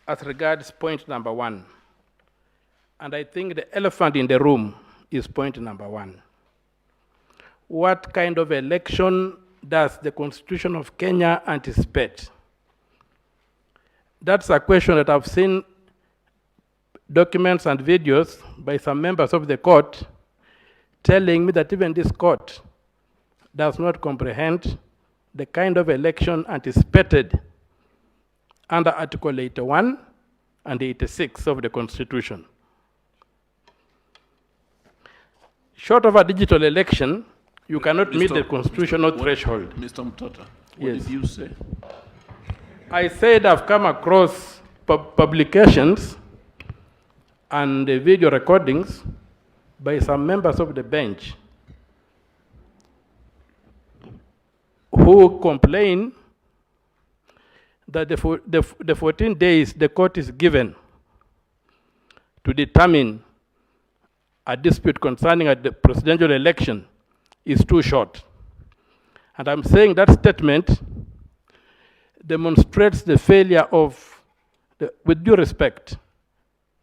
as regards point number 1. And I think the elephant in the room is point number 1. What kind of election does the Constitution of Kenya anticipate? That's a question that I've seen documents and videos by some members of the court telling me that even this court does not comprehend the kind of election anticipated under Article 81 and 86 of the Constitution. Short of a digital election, you cannot meet the constitutional threshold. Mr. Mtata, what did you say? I said I've come across publications and video recordings by some members of the bench who complain that the 14 days the court is given to determine a dispute concerning the presidential election is too short. And I'm saying that statement demonstrates the failure of, with due respect,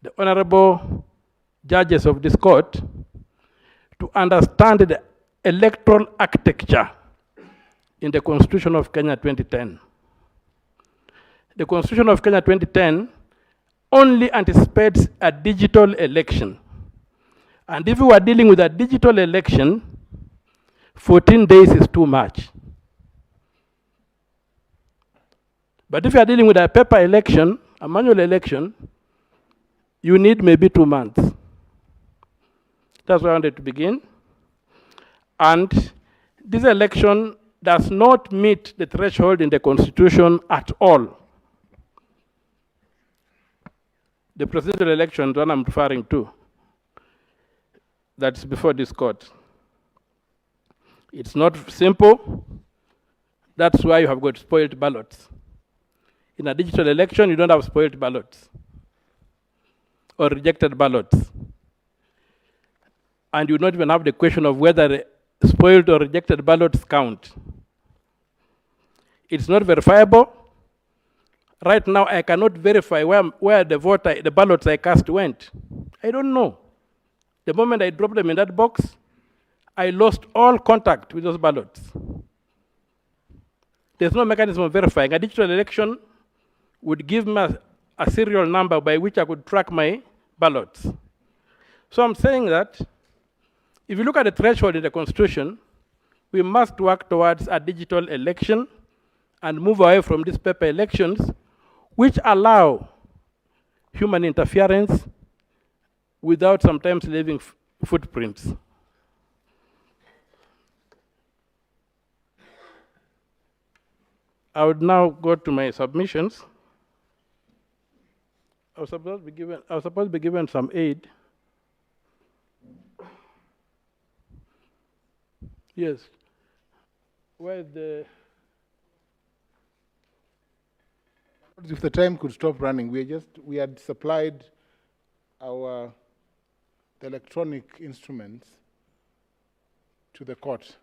the honorable judges of this court to understand the electoral architecture in the Constitution of Kenya 2010. The Constitution of Kenya 2010 only anticipates a digital election. And if we are dealing with a digital election, 14 days is too much. But if you are dealing with a paper election, a manual election, you need maybe 2 months. That's where I wanted to begin. And this election does not meet the threshold in the Constitution at all. The presidential election, the one I'm referring to, that's before this court. It's not simple. That's why you have got spoiled ballots. In a digital election, you don't have spoiled ballots or rejected ballots. And you don't even have the question of whether spoiled or rejected ballots count. It's not verifiable. Right now, I cannot verify where the ballots I cast went. I don't know. The moment I dropped them in that box, I lost all contact with those ballots. There's no mechanism of verifying. A digital election would give me a serial number by which I could track my ballots. So I'm saying that if you look at the threshold in the Constitution, we must work towards a digital election and move away from these paper elections, which allow human interference without sometimes leaving footprints. I would now go to my submissions. I was supposed to be given some aid. Yes. Where's the... If the time could stop running, we had supplied the electronic instruments to the court.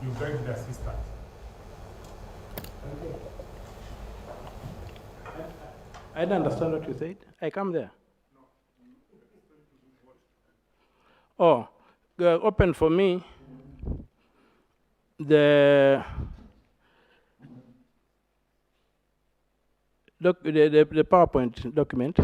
You beg the assistant. Okay. I don't understand what you said. I come there. Oh, open for me the PowerPoint document.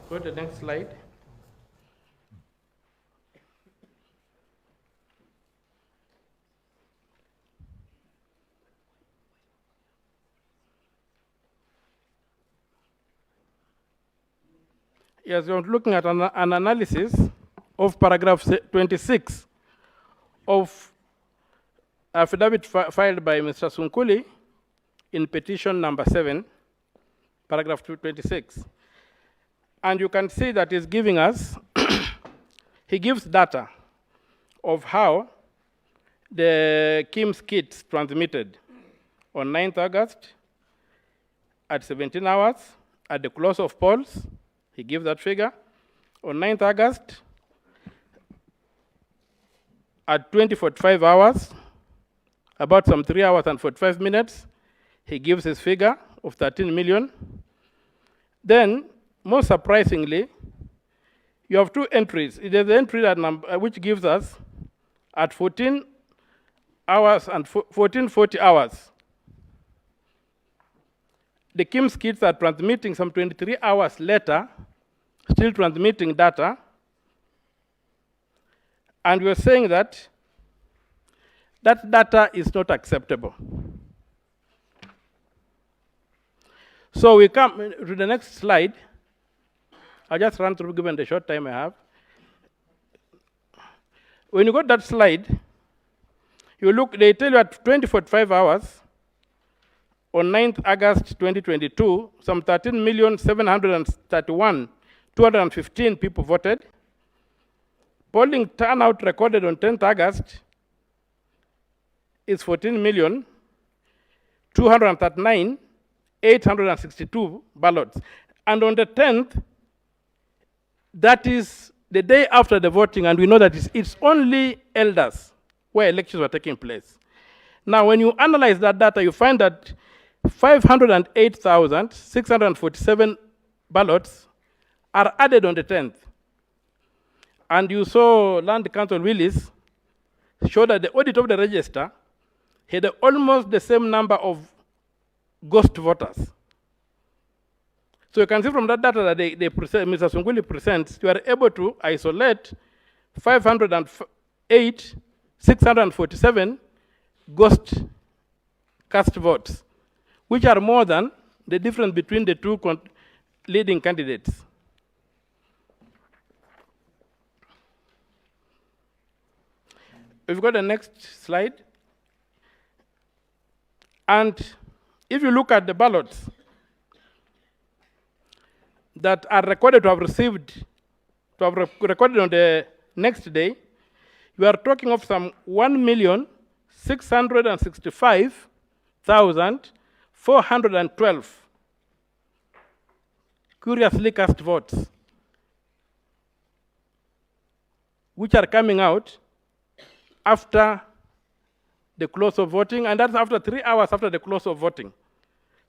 Go to the next slide. Yes, we're looking at an analysis of paragraph 26 of affidavit filed by Mr. Sunkuli in petition number 7, paragraph 226. And you can see that he's giving us, he gives data of how the KIMS kits transmitted on 9th August at 17 hours at the close of polls. He gives that figure. On 9th August at 20:45 hours, about some 3 hours and 45 minutes, he gives his figure of 13 million. Then, most surprisingly, you have 2 entries. There's the entry that which gives us at 14 hours and 14:40 hours. The KIMS kits are transmitting some 23 hours later, still transmitting data. And we're saying that that data is not acceptable. So we come to the next slide. I'll just run through given the short time I have. When you got that slide, you look, they tell you at 20:45 hours, on 9th August 2022, some 13,731,215 people voted. Polling turnout recorded on 10th August is 14,239,862 ballots. And on the 10th, that is the day after the voting, and we know that it's only elders where elections were taking place. Now, when you analyze that data, you find that 508,647 ballots are added on the 10th. And you saw Land Council Willis show that the audit of the register had almost the same number of ghost voters. So you can see from that data that Mr. Sunguli presents, you are able to isolate 508,647 ghost cast votes, which are more than the difference between the two leading candidates. We've got the next slide. And if you look at the ballots that are recorded to have recorded on the next day, you are talking of some 1,665,412 curiously cast votes, which are coming out after the close of voting, and that's after 3 hours after the close of voting.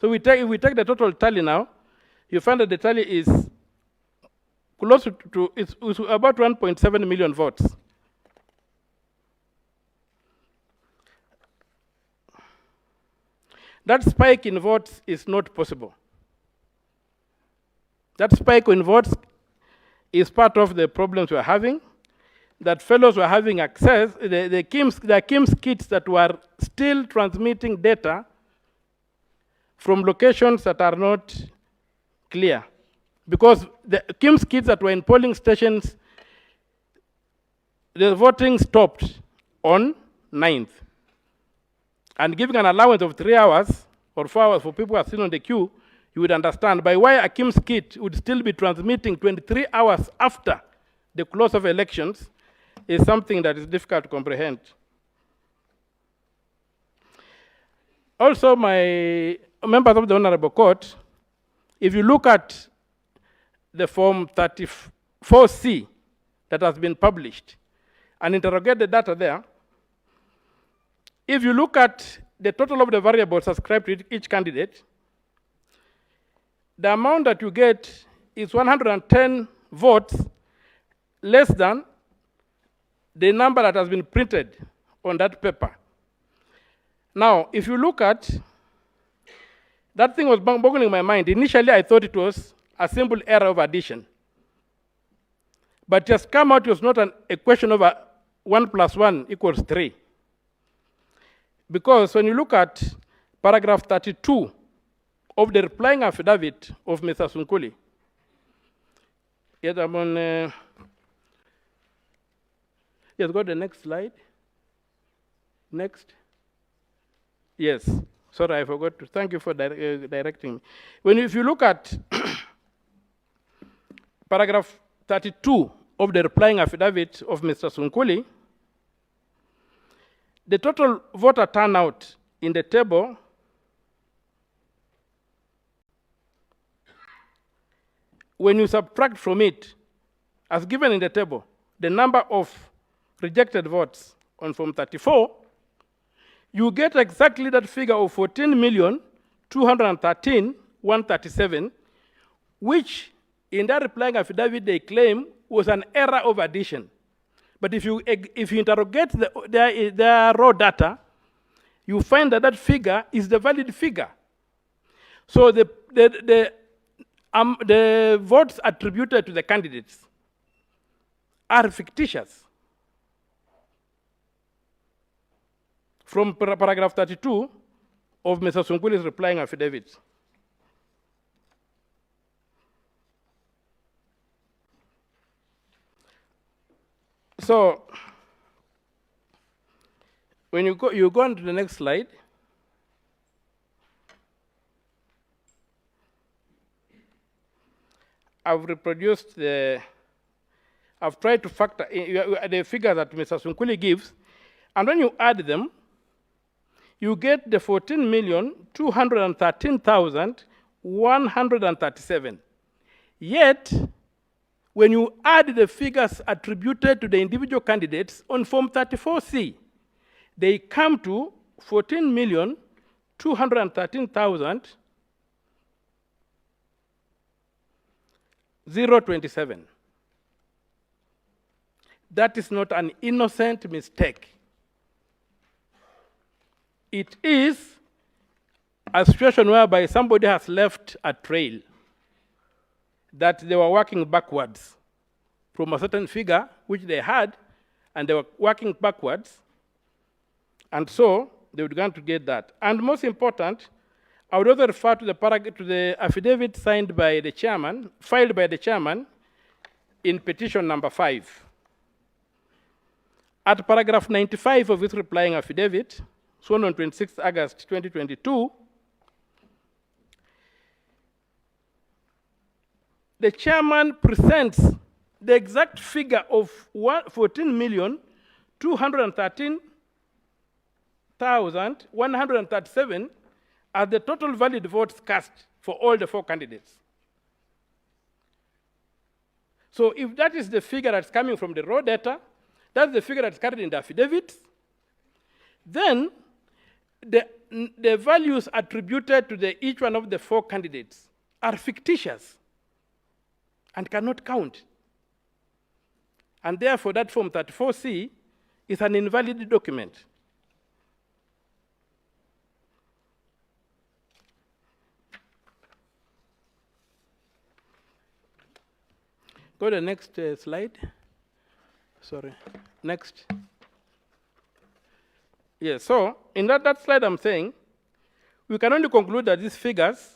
So if we take the total tally now, you find that the tally is close to it's about 1.7 million votes. That spike in votes is not possible. That spike in votes is part of the problems we're having, that fellows were having access, the KIMS kits that were still transmitting data from locations that are not clear. Because the KIMS kits that were in polling stations, the voting stopped on 9th. And giving an allowance of 3 hours or 4 hours for people who are still on the queue, you would understand by why a KIMS kit would still be transmitting 23 hours after the close of elections is something that is difficult to comprehend. Also, my members of the Honorable Court, if you look at the Form 34C that has been published and interrogate the data there, if you look at the total of the variables ascribed to each candidate, the amount that you get is 110 votes less than the number that has been printed on that paper. Now, if you look at, that thing was boggling my mind. Initially, I thought it was a simple error of addition. But just come out, it was not a question of 1 + 1 = 3. Because when you look at paragraph 32 of the replying affidavit of Mr. Sunkuli, yes, I'm on, yes, go to the next slide. Next. Yes, sorry, I forgot to, thank you for directing me. If you look at paragraph 32 of the replying affidavit of Mr. Sunkuli, the total voter turnout in the table when you subtract from it, as given in the table, the number of rejected votes on Form 34, you get exactly that figure of 14,213,137, which in that replying affidavit they claim was an error of addition. But if you interrogate their raw data, you find that that figure is the valid figure. So the votes attributed to the candidates are fictitious. From paragraph 32 of Mr. Sunkuli's replying affidavit. So, when you go on to the next slide, I've reproduced I've tried to factor in the figure that Mr. Sunkuli gives, and when you add them, you get the 14,213,137. Yet, when you add the figures attributed to the individual candidates on Form 34C, they come to 14,213,027. That is not an innocent mistake. It is a situation whereby somebody has left a trail that they were working backwards from a certain figure which they had, and they were working backwards, and so they would going to get that. And most important, I would also refer to the affidavit signed by the chairman, filed by the chairman in petition number 5. At paragraph 95 of his replying affidavit, sworn on 26 August 2022, the chairman presents the exact figure of 14,213,137 as the total valid votes cast for all the 4 candidates. So if that is the figure that's coming from the raw data, that's the figure that's carried in the affidavit, then the values attributed to each one of the 4 candidates are fictitious and cannot count. And therefore, that Form 34C is an invalid document. Go to the next slide. Sorry, next. Yes, so in that slide I'm saying, we can only conclude that these figures,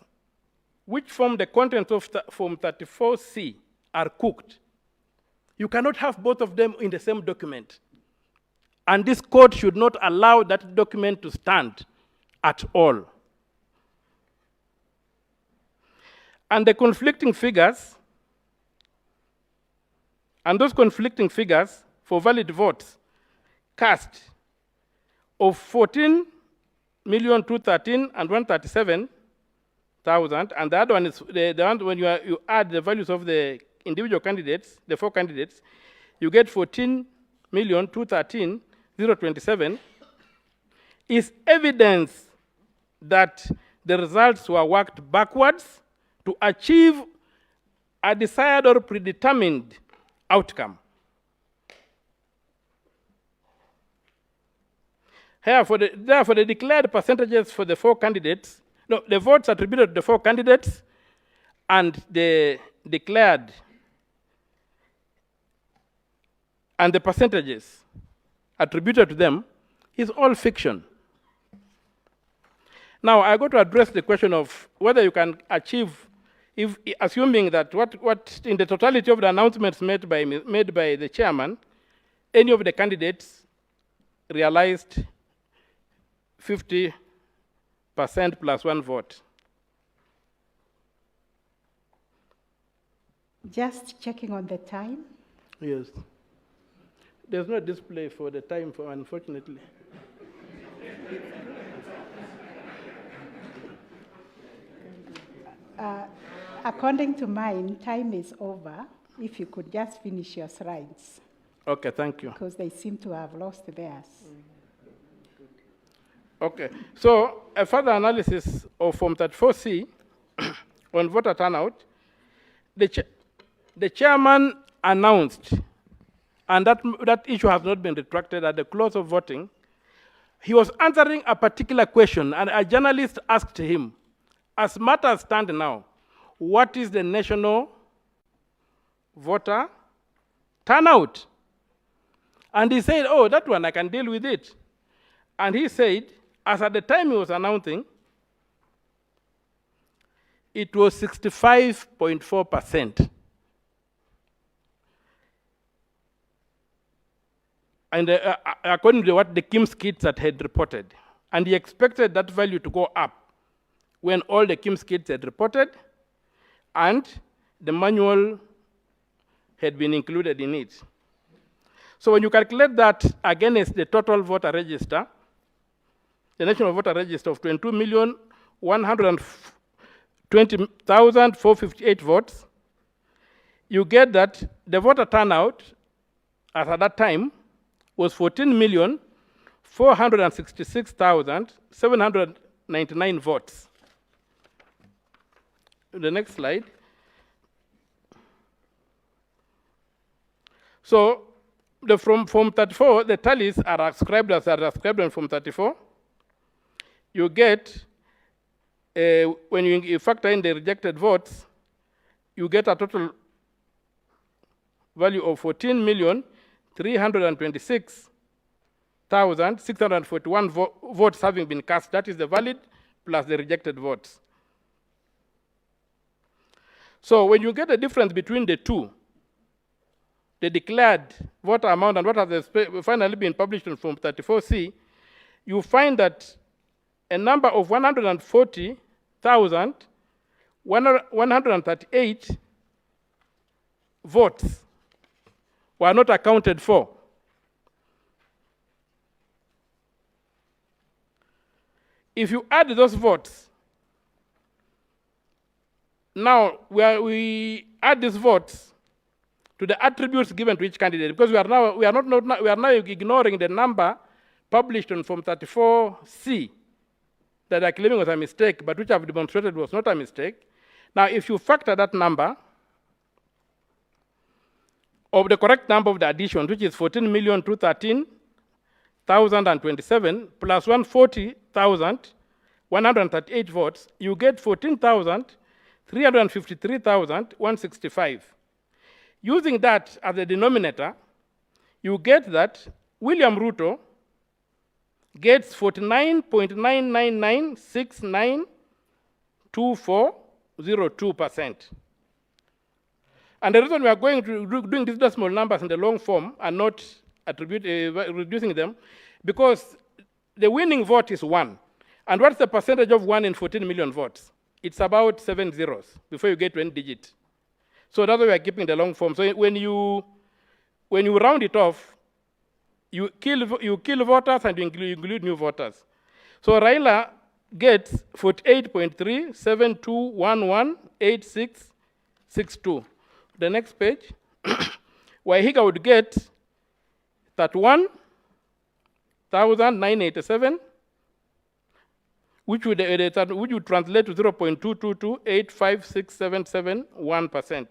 which form the contents of Form 34C, are cooked. You cannot have both of them in the same document. And this court should not allow that document to stand at all. And the conflicting figures, and those conflicting figures for valid votes cast of 14,213,137, and the other one is the one when you add the values of the individual candidates, the 4 candidates, you get 14,213,027, is evidence that the results were worked backwards to achieve a desired or predetermined outcome. Therefore, the declared percentages for the 4 candidates, no, the votes attributed to the 4 candidates and the declared and the percentages attributed to them is all fiction. Now, I go to address the question of whether you can achieve, if assuming that what in the totality of the announcements made by the chairman, any of the candidates realized 50% plus 1 vote. Just checking on the time. Yes. There's no display for the time, unfortunately. According to mine, time is over. If you could just finish your slides. Okay, thank you. Because they seem to have lost theirs. Okay, so a further analysis of Form 34C on voter turnout, the chairman announced, and that issue has not been retracted at the close of voting. He was answering a particular question, and a journalist asked him, as matters stand now, what is the national voter turnout? And he said, oh, that one, I can deal with it. And he said, as at the time he was announcing, it was 65.4%. And according to what the KIMS kits had reported. And he expected that value to go up when all the KIMS kits had reported, and the manual had been included in it. So when you calculate that against the total voter register, the national voter register of 22,120,458 votes, you get that the voter turnout as at that time was 14,466,799 votes. The next slide. So from Form 34, the tallies are ascribed in Form 34. You get, when you factor in the rejected votes, you get a total value of 14,326,641 votes having been cast. That is the valid plus the rejected votes. So when you get the difference between the two, the declared voter amount and what has finally been published in Form 34C, you find that a number of 140,138 votes were not accounted for. If you add those votes, now we add these votes to the attributes given to each candidate, because we are now ignoring the number published on Form 34C that are claiming was a mistake, but which I've demonstrated was not a mistake. Now, if you factor that number of the correct number of the addition, which is 14,213,027 plus 140,138 votes, you get 14,353,165. Using that as the denominator, you get that William Ruto gets 49.99692402%. And the reason we are going to doing these decimal numbers in the long form and not reducing them, because the winning vote is 1. And what's the percentage of 1 in 14 million votes? It's about 7 zeros before you get to any digit. So that's why we are keeping the long form. So when you round it off, you kill voters and you include new voters. So Raila gets 48.372118662. The next page, Wahiga would get 31,987, which would translate to 0.222856771%.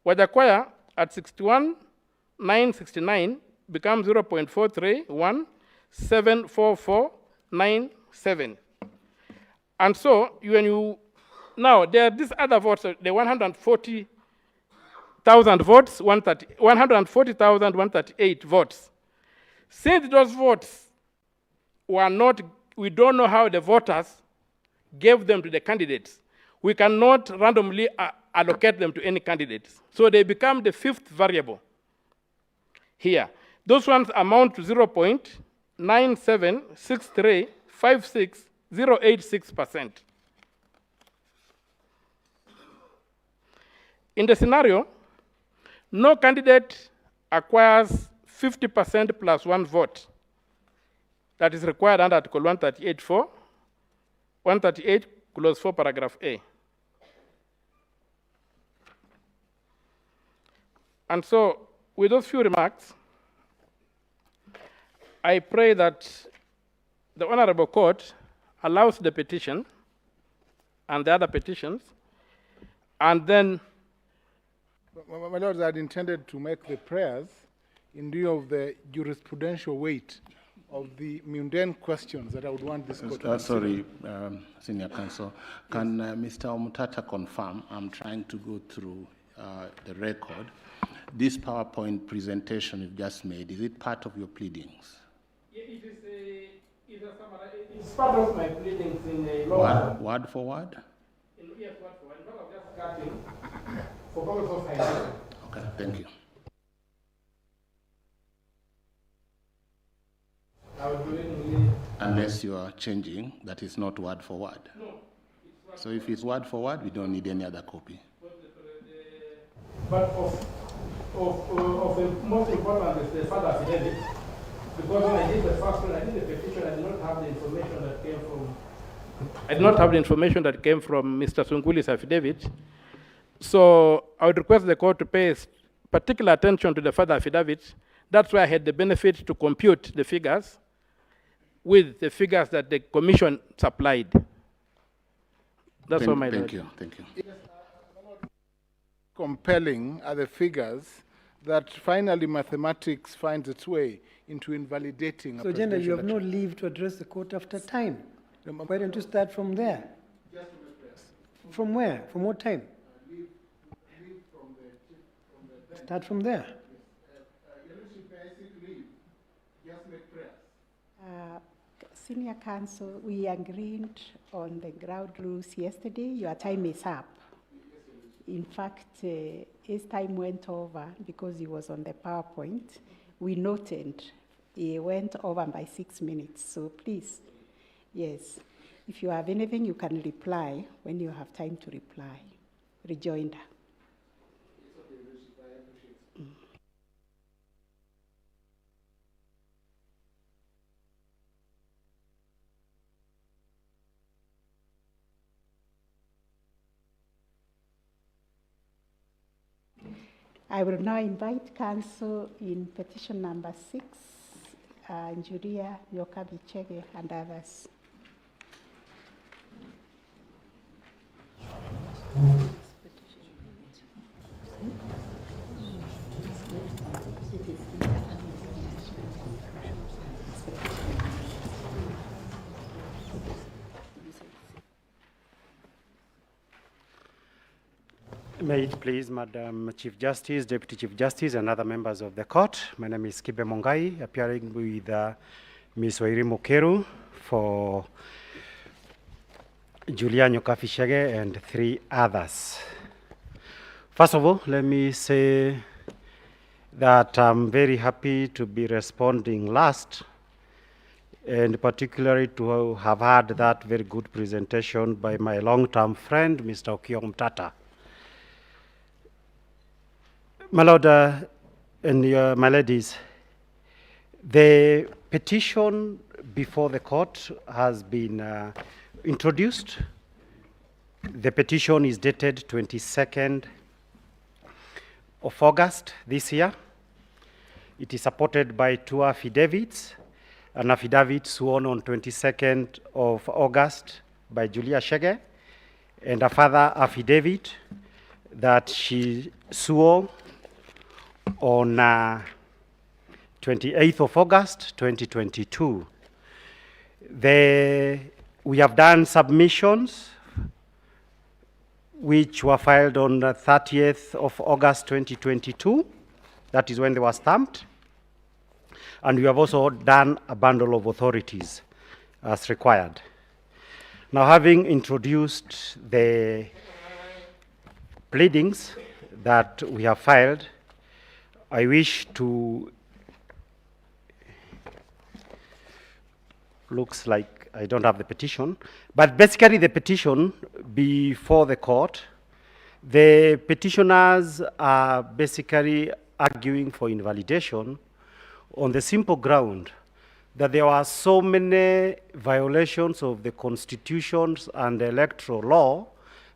Wajakoya at 61,969 becomes 0.4317447. And so now there are these other votes, the 140,000 votes, 140,138 votes. Since those votes were not, we don't know how the voters gave them to the candidates. We cannot randomly allocate them to any candidates. So they become the fifth variable here. Those ones amount to 0.976356086%. In the scenario, no candidate acquires 50% plus 1 vote that is required under Article 138 Clause 4, Paragraph A. And so, with those few remarks, I pray that the Honorable Court allows the petition and the other petitions, and then... My Lord, I had intended to make the prayers in view of the jurisprudential weight of the mundane questions that I would want this court to consider. Sorry, Senior Counsel. Can Mr. Omutata confirm? I'm trying to go through the record. This PowerPoint presentation you've just made, is it part of your pleadings? Yeah, it's part of my pleadings in the law. Word for word? Yes, word for word. In fact, I'm just cutting for purpose of highlighting. Okay, thank you. Unless you are changing, that is not word for word. No. So if it's word for word, we don't need any other copy. The But of the most important is the father affidavit. Because when I did the first one, I did the petition, I did not have the information that came from. I did not have the information that came from Mr. Sunguli's affidavit. So I would request the court to pay particular attention to the father affidavit. That's why I had the benefit to compute the figures with the figures that the commission supplied. That's all, my lord. Thank you. Compelling are the figures that finally mathematics finds its way into invalidating. So, General, you have no leave to address the court after time. Why don't you start from there? From where? From what time? Start from there. Senior counsel, we agreed on the ground rules yesterday. Your time is up. In fact, his time went over because he was on the PowerPoint. We noted he went over by 6 minutes. So please, yes, if you have anything, you can reply when you have time to reply. Rejoinder. I will now invite counsel in petition number 6, Njuria, Njoki, Chege, and others. May it please, Madam Chief Justice, Deputy Chief Justice, and other members of the court. My name is Kibe Mongai, appearing with Ms. Wairi Mukeru for Julia Njoki Shege and 3 others. First of all, let me say that I'm very happy to be responding last, and particularly to have had that very good presentation by my long-term friend, Mr. Okiya Omtata. My lord and my ladies, the petition before the court has been introduced. The petition is dated 22nd of August this year. It is supported by 2 affidavits, an affidavit sworn on 22nd of August by Julia Shege, and a further affidavit that she swore on 28th of August, 2022. We have done submissions which were filed on the 30th of August, 2022. That is when they were stamped. And we have also done a bundle of authorities as required. Now, having introduced the pleadings that we have filed, I wish to, looks like I don't have the petition, but basically the petition before the court, the petitioners are basically arguing for invalidation on the simple ground that there are so many violations of the constitutions and the electoral law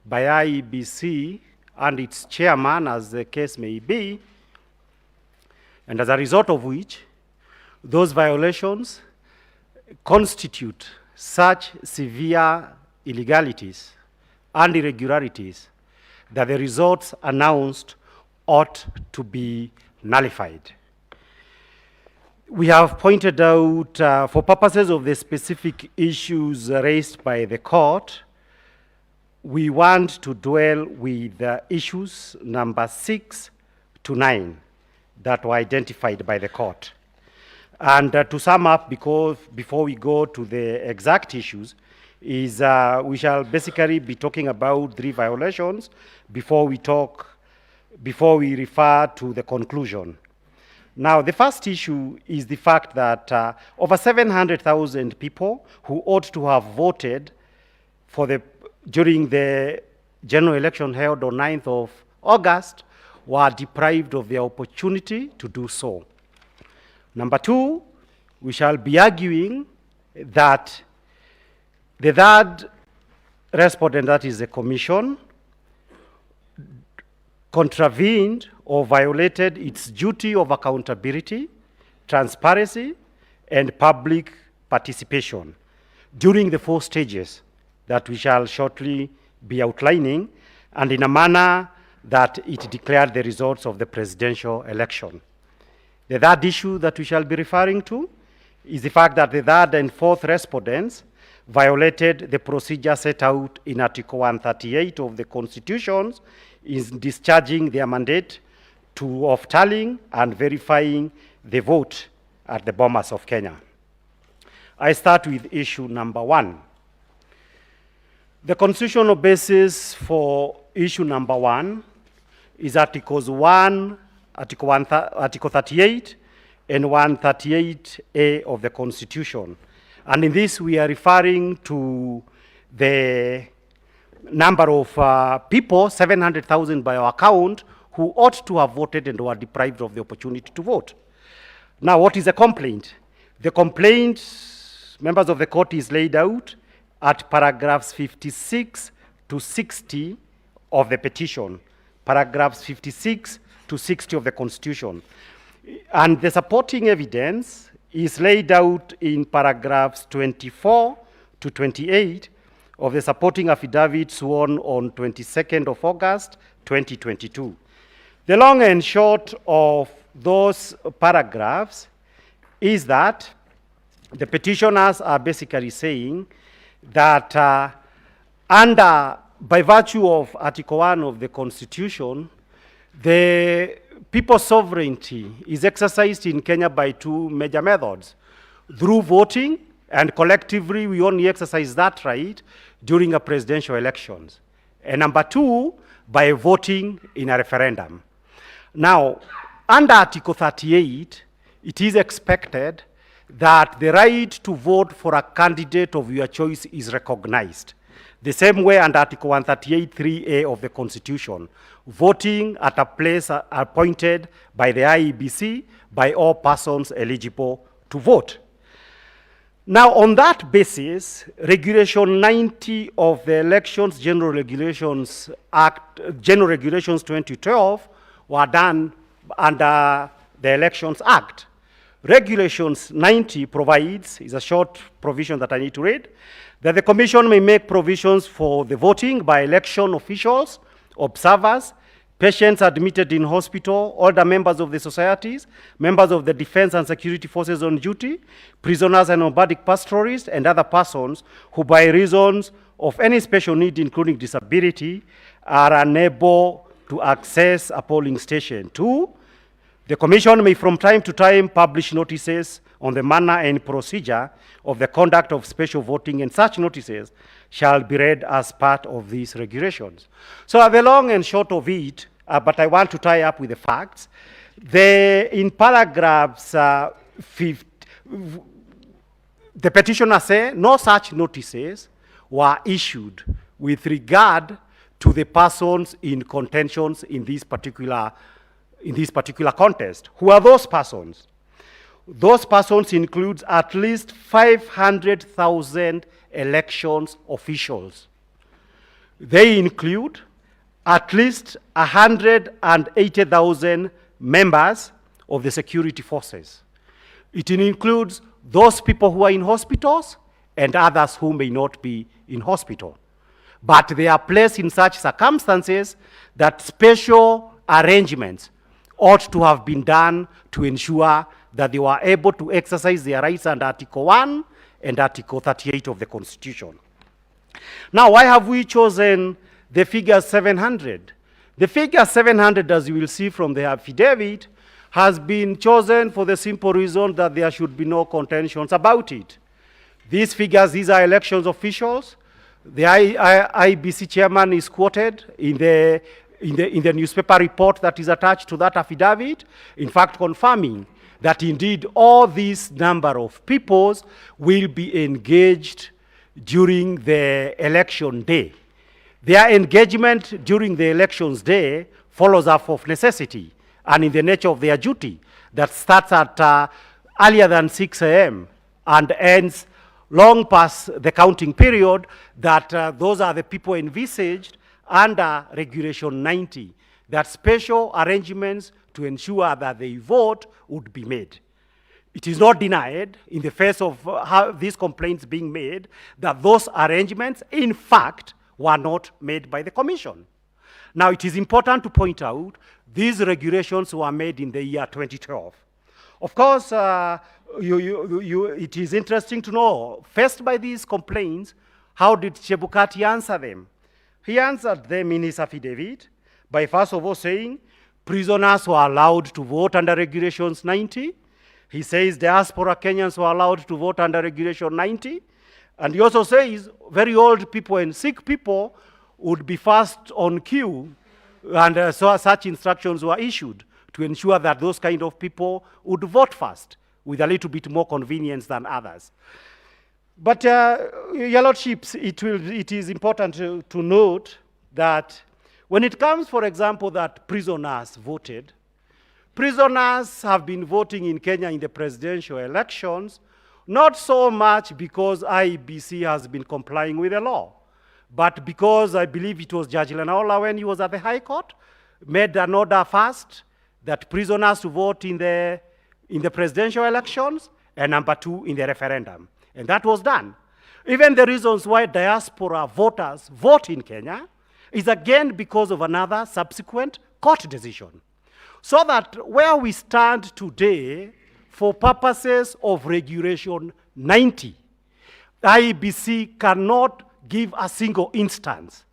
by IEBC and its chairman, as the case may be, and as a result of which, those violations constitute such severe illegalities and irregularities that the results announced ought to be nullified. We have pointed out, for purposes of the specific issues raised by the court, we want to dwell with issues number 6 to 9 that were identified by the court. And to sum up, because before we go to the exact issues, is we shall basically be talking about 3 violations before we refer to the conclusion. Now, the first issue is the fact that over 700,000 people who ought to have voted during the general election held on 9th of August were deprived of the opportunity to do so. Number two, we shall be arguing that the third respondent, that is the Commission, contravened or violated its duty of accountability, transparency, and public participation during the 4 stages that we shall shortly be outlining, and in a manner that it declared the results of the presidential election. The third issue that we shall be referring to is the fact that the third and fourth respondents violated the procedure set out in Article 138 of the Constitution in discharging their mandate of tallying and verifying the vote at the Bomas of Kenya. I start with issue number 1. The constitutional basis for issue number 1 is Article 38 and 138A of the Constitution. And in this, we are referring to the number of people, 700,000 by our count, who ought to have voted and were deprived of the opportunity to vote. Now, what is the complaint? The complaint, members of the court, is laid out at paragraphs 56 to 60 of the petition, paragraphs 56 to 60 of the Constitution. And the supporting evidence is laid out in paragraphs 24 to 28 of the supporting affidavit sworn on 22nd of August, 2022. The long and short of those paragraphs is that the petitioners are basically saying that by virtue of Article 1 of the Constitution, the people's sovereignty is exercised in Kenya by 2 major methods: through voting, and collectively we only exercise that right during a presidential elections. And number 2, by voting in a referendum. Now, under Article 38, it is expected that the right to vote for a candidate of your choice is recognized. The same way under Article 138(3)(a) of the Constitution, voting at a place appointed by the IEBC by all persons eligible to vote. Now, on that basis, Regulation 90 of the Elections General Regulations Act, General Regulations 2012, were done under the Elections Act. Regulations 90 provides, is a short provision that I need to read, that the Commission may make provisions for the voting by election officials, observers, patients admitted in hospital, older members of the societies, members of the defense and security forces on duty, prisoners and nomadic pastoralists, and other persons who by reasons of any special need, including disability, are unable to access a polling station. 2, the Commission may from time to time publish notices on the manner and procedure of the conduct of special voting, and such notices shall be read as part of these regulations. So the long and short of it, but I want to tie up with the facts, in paragraphs 50, the petitioners say no such notices were issued with regard to the persons in contentions in this particular contest. Who are those persons? Those persons include at least 500,000 elections officials. They include at least 180,000 members of the security forces. It includes those people who are in hospitals and others who may not be in hospital. But they are placed in such circumstances that special arrangements ought to have been done to ensure that they were able to exercise their rights under Article 1 and Article 38 of the Constitution. Now, why have we chosen the figure 700? The figure 700, as you will see from the affidavit, has been chosen for the simple reason that there should be no contentions about it. These figures, these are elections officials. The IBC chairman is quoted in the newspaper report that is attached to that affidavit, in fact confirming that indeed all these number of peoples will be engaged during the election day. Their engagement during the elections day follows up of necessity and in the nature of their duty that starts at earlier than 6 a.m. and ends long past the counting period, that those are the people envisaged under Regulation 90, that special arrangements to ensure that they vote would be made. It is not denied, in the face of how these complaints being made, that those arrangements, in fact, were not made by the Commission. Now, it is important to point out these regulations were made in the year 2012. Of course, it is interesting to know, faced by these complaints, how did Chebukati answer them? He answered them in his affidavit by first of all saying, prisoners were allowed to vote under Regulations 90. He says diaspora Kenyans were allowed to vote under Regulation 90. And he also says very old people and sick people would be first on queue, and so such instructions were issued to ensure that those kind of people would vote first with a little bit more convenience than others. But, Your Lordships, it is important to note that when it comes, for example, that prisoners voted, prisoners have been voting in Kenya in the presidential elections, not so much because IEBC has been complying with the law, but because I believe it was Judge Lenaola, when he was at the High Court, made an order first that prisoners to vote in the presidential elections, and number 2 in the referendum. And that was done. Even the reasons why diaspora voters vote in Kenya is again because of another subsequent court decision. So that where we stand today, for purposes of Regulation 90, IEBC cannot give a single instance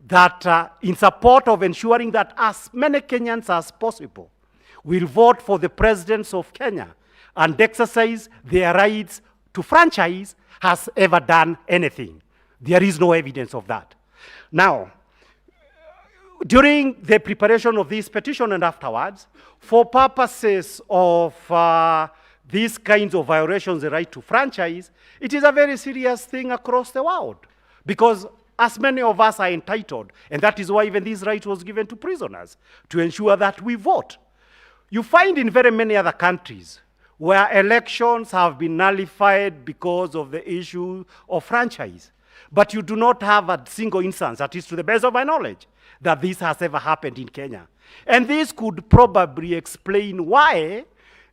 that in support of ensuring that as many Kenyans as possible will vote for the presidents of Kenya and exercise their rights to franchise has ever done anything. There is no evidence of that. Now, during the preparation of this petition and afterwards, for purposes of these kinds of violations of the right to franchise, it is a very serious thing across the world, because as many of us are entitled, and that is why even this right was given to prisoners, to ensure that we vote. You find in very many other countries where elections have been nullified because of the issue of franchise, but you do not have a single instance, at least to the best of my knowledge, that this has ever happened in Kenya. And this could probably explain why,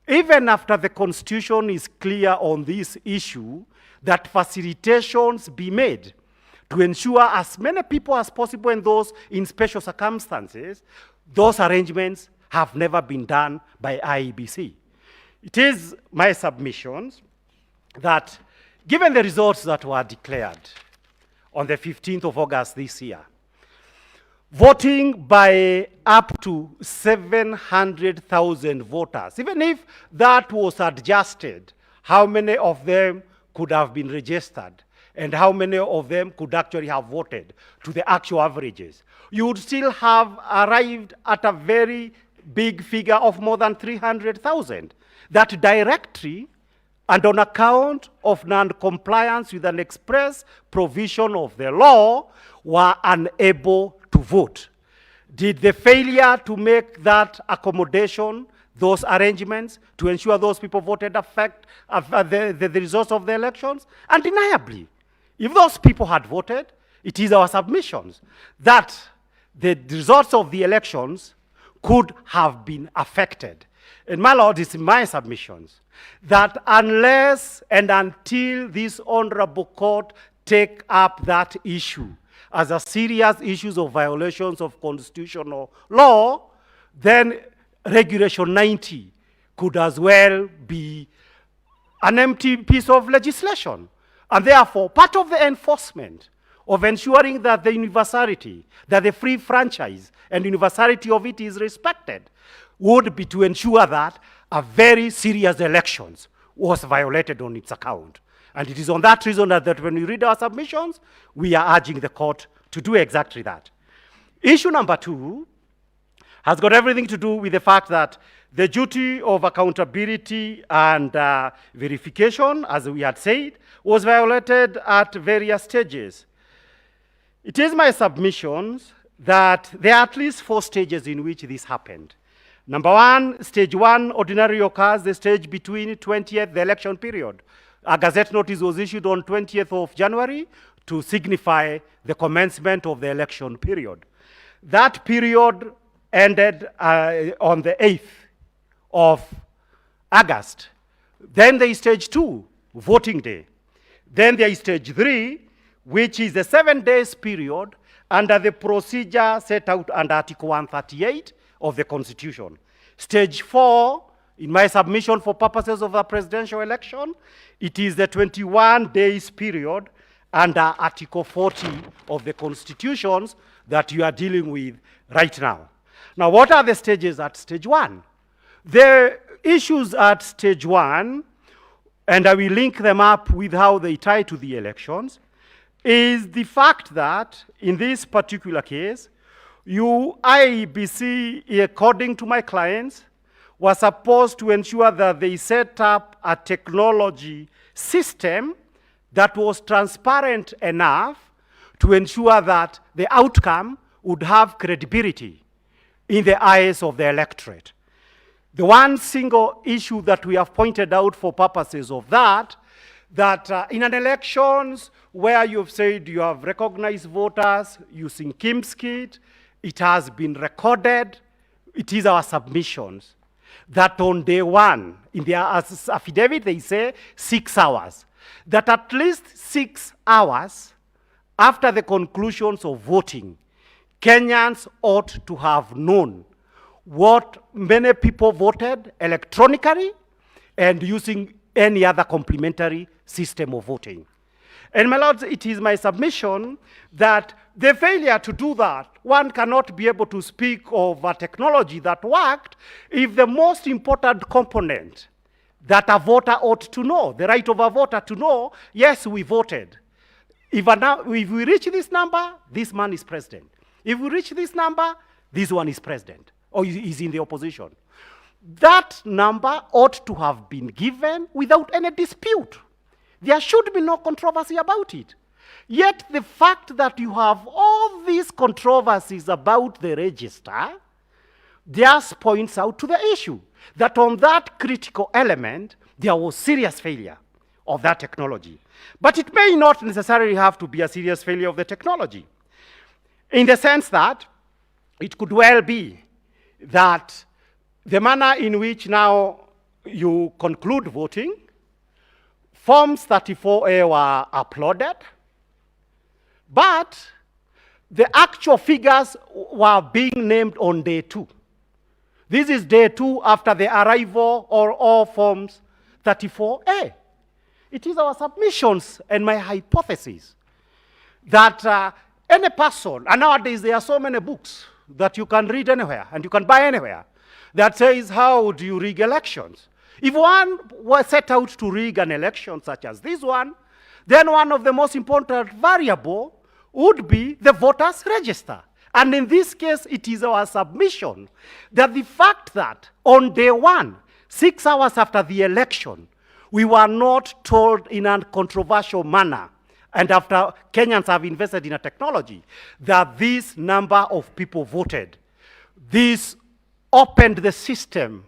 even after the Constitution is clear on this issue, that facilitations be made to ensure as many people as possible and those in special circumstances, those arrangements have never been done by IEBC. It is my submissions that given the results that were declared on the 15th of August this year, voting by up to 700,000 voters, even if that was adjusted, how many of them could have been registered and how many of them could actually have voted to the actual averages, you would still have arrived at a very big figure of more than 300,000. That directly and on account of non-compliance with an express provision of the law were unable to vote. Did the failure to make that accommodation, those arrangements to ensure those people voted affect the results of the elections? Undeniably. If those people had voted, it is our submissions that the results of the elections could have been affected. And my Lord, it's in my submissions that unless and until this honorable court take up that issue as a serious issue of violations of constitutional law, then Regulation 90 could as well be an empty piece of legislation. And therefore, part of the enforcement of ensuring that the universality, that the free franchise and universality of it is respected would be to ensure that a very serious elections was violated on its account. And it is on that reason that when we read our submissions, we are urging the court to do exactly that. Issue number 2 has got everything to do with the fact that the duty of accountability and verification, as we had said, was violated at various stages. It is my submissions that there are at least 4 stages in which this happened. Number one, stage 1 ordinarily occurs the stage between 20th, the election period. A Gazette notice was issued on 20th of January to signify the commencement of the election period. That period ended on the 8th of August. Then there is stage 2, voting day. Then there is stage 3, which is a 7 days period under the procedure set out under Article 138 of the Constitution. Stage 4, in my submission for purposes of the presidential election, it is the 21 days period under Article 40 of the Constitutions that you are dealing with right now. Now, what are the stages at stage 1? The issues at stage 1, and I will link them up with how they tie to the elections, is the fact that in this particular case, IEBC, according to my clients, was supposed to ensure that they set up a technology system that was transparent enough to ensure that the outcome would have credibility in the eyes of the electorate. The one single issue that we have pointed out for purposes of that in an elections where you've said you have recognized voters using Kim's kit, it has been recorded, it is our submissions, that on day 1, in their affidavit, they say 6 hours, that at least 6 hours after the conclusions of voting, Kenyans ought to have known what many people voted electronically and using any other complementary system of voting. And my lords, it is my submission that the failure to do that, one cannot be able to speak of a technology that worked if the most important component that a voter ought to know, the right of a voter to know, yes, we voted. If we reach this number, this man is president. If we reach this number, this one is president, or is in the opposition. That number ought to have been given without any dispute. There should be no controversy about it. Yet the fact that you have all these controversies about the register just points out to the issue that on that critical element, there was serious failure of that technology. But it may not necessarily have to be a serious failure of the technology, in the sense that it could well be that the manner in which now you conclude voting, Forms 34A were uploaded, but the actual figures were being named on day 2. This is day 2 after the arrival of all Forms 34A. It is our submissions and my hypothesis that any person, and nowadays there are so many books that you can read anywhere and you can buy anywhere, that says how do you rig elections. If one was set out to rig an election such as this one, then one of the most important variable would be the voters register. And in this case, it is our submission that the fact that on day 1, 6 hours after the election, we were not told in a controversial manner, and after Kenyans have invested in a technology, that this number of people voted, this opened the system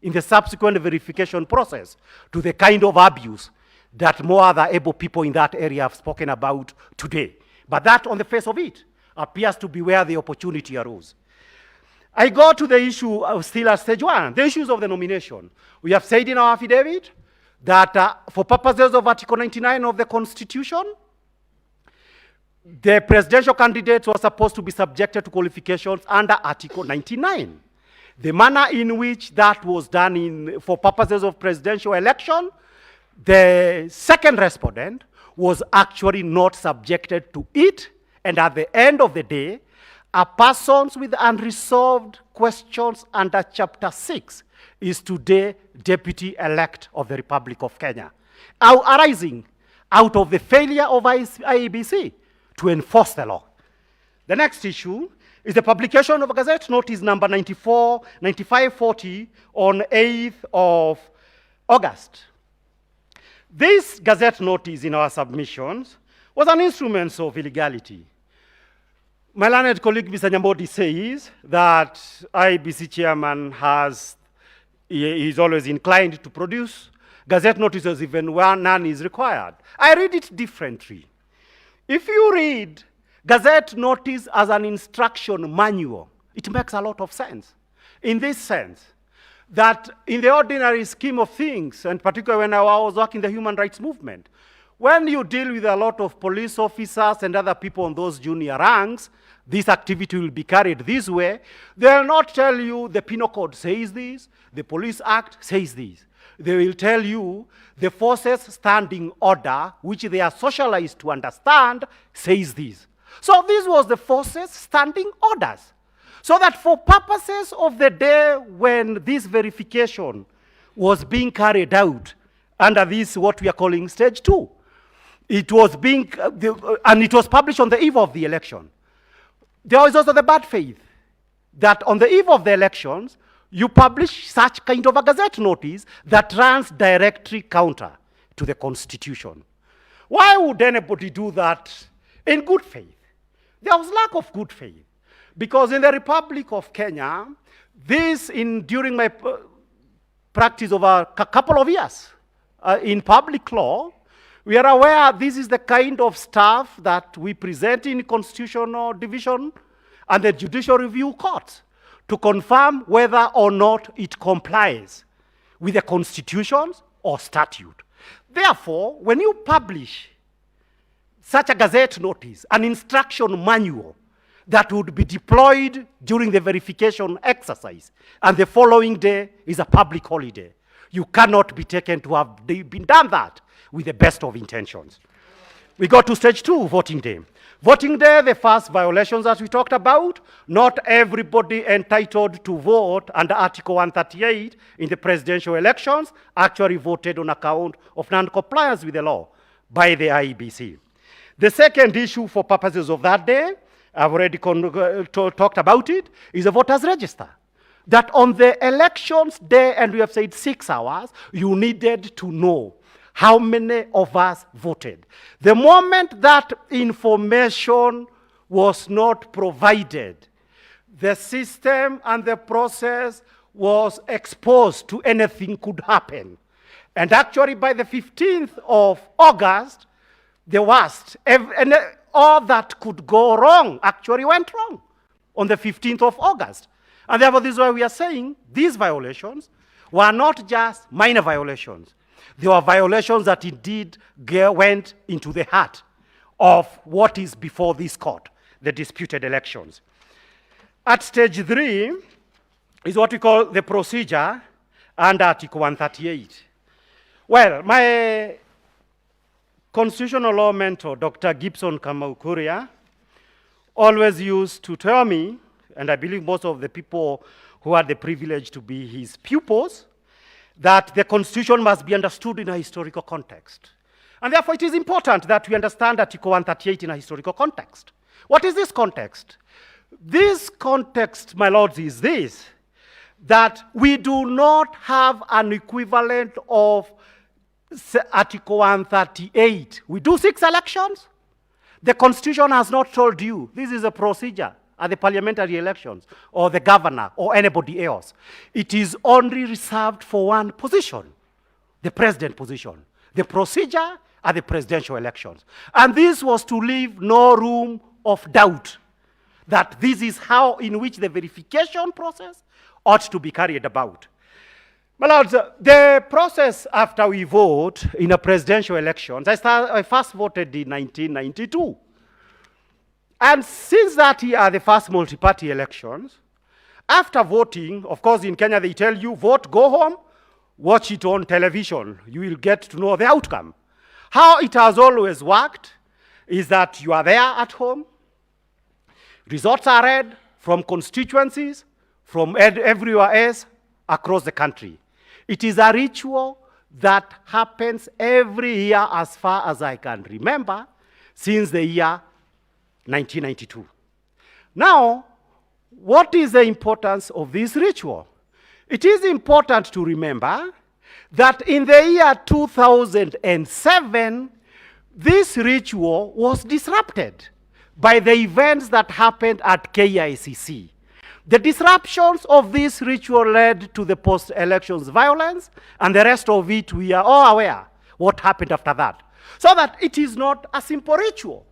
in the subsequent verification process to the kind of abuse that more other able people in that area have spoken about today. But that, on the face of it, appears to be where the opportunity arose. I go to the issue still at stage 1, the issues of the nomination. We have said in our affidavit that for purposes of Article 99 of the Constitution, the presidential candidates were supposed to be subjected to qualifications under Article 99. The manner in which that was done for purposes of presidential election, the second respondent was actually not subjected to it, and at the end of the day, persons with unresolved questions under Chapter 6 is today Deputy-elect of the Republic of Kenya, arising out of the failure of IEBC to enforce the law. The next issue is the publication of a Gazette Notice number 9540 on 8th of August. This Gazette Notice in our submissions was an instrument of illegality. My learned colleague, Mr. Nyambodi, says that IBC chairman is always inclined to produce gazette notices even when none is required. I read it differently. If you read gazette notice as an instruction manual, it makes a lot of sense. In this sense, that in the ordinary scheme of things, and particularly when I was working in the human rights movement, when you deal with a lot of police officers and other people on those junior ranks, this activity will be carried this way. They'll not tell you the penal code says this, the police act says this. They will tell you the forces standing order, which they are socialized to understand, says this. So this was the forces standing orders. So that for purposes of the day when this verification was being carried out under this, what we are calling stage 2, it was being, and it was published on the eve of the election. There was also the bad faith that on the eve of the elections, you publish such kind of a gazette notice that runs directly counter to the Constitution. Why would anybody do that in good faith? There was lack of good faith. Because in the Republic of Kenya, during my practice of a couple of years in public law, we are aware this is the kind of stuff that we present in constitutional division and the judicial review courts to confirm whether or not it complies with the constitutions or statute. Therefore, when you publish such a gazette notice, an instruction manual that would be deployed during the verification exercise, and the following day is a public holiday, you cannot be taken to have been done that with the best of intentions. We got to stage 2, voting day. Voting day, the first violations that we talked about, not everybody entitled to vote under Article 138 in the presidential elections actually voted on account of non-compliance with the law by the IEBC. The second issue for purposes of that day, I've already talked about it, is a voters register. That on the elections day, and we have said 6 hours, you needed to know how many of us voted. The moment that information was not provided, the system and the process was exposed to anything could happen. And actually by the 15th of August, the worst, and all that could go wrong actually went wrong on the 15th of August. And therefore this is why we are saying these violations were not just minor violations. They were violations that indeed went into the heart of what is before this court, the disputed elections. At stage 3 is what we call the procedure under Article 138. Well, my constitutional law mentor, Dr. Gibson Kamau always used to tell me, and I believe most of the people who had the privilege to be his pupils, that the Constitution must be understood in a historical context. And therefore it is important that we understand Article 138 in a historical context. What is this context? This context, my lords, is this, that we do not have an equivalent of Article 138. We do 6 elections. The Constitution has not told you this is a procedure at the parliamentary elections, or the governor, or anybody else. It is only reserved for one position, the president position. The procedure at the presidential elections. And this was to leave no room of doubt that this is how in which the verification process ought to be carried about. My lords, the process after we vote in a presidential elections, I first voted in 1992. And since that year, the first multi-party elections, after voting, of course in Kenya they tell you, vote, go home, watch it on television. You will get to know the outcome. How it has always worked is that you are there at home, results are read from constituencies, from everywhere else across the country. It is a ritual that happens every year as far as I can remember since the year 1992. Now, what is the importance of this ritual? It is important to remember that in the year 2007, this ritual was disrupted by the events that happened at KICC. The disruptions of this ritual led to the post-elections violence, and the rest of it, we are all aware what happened after that. So that it is not a simple ritual.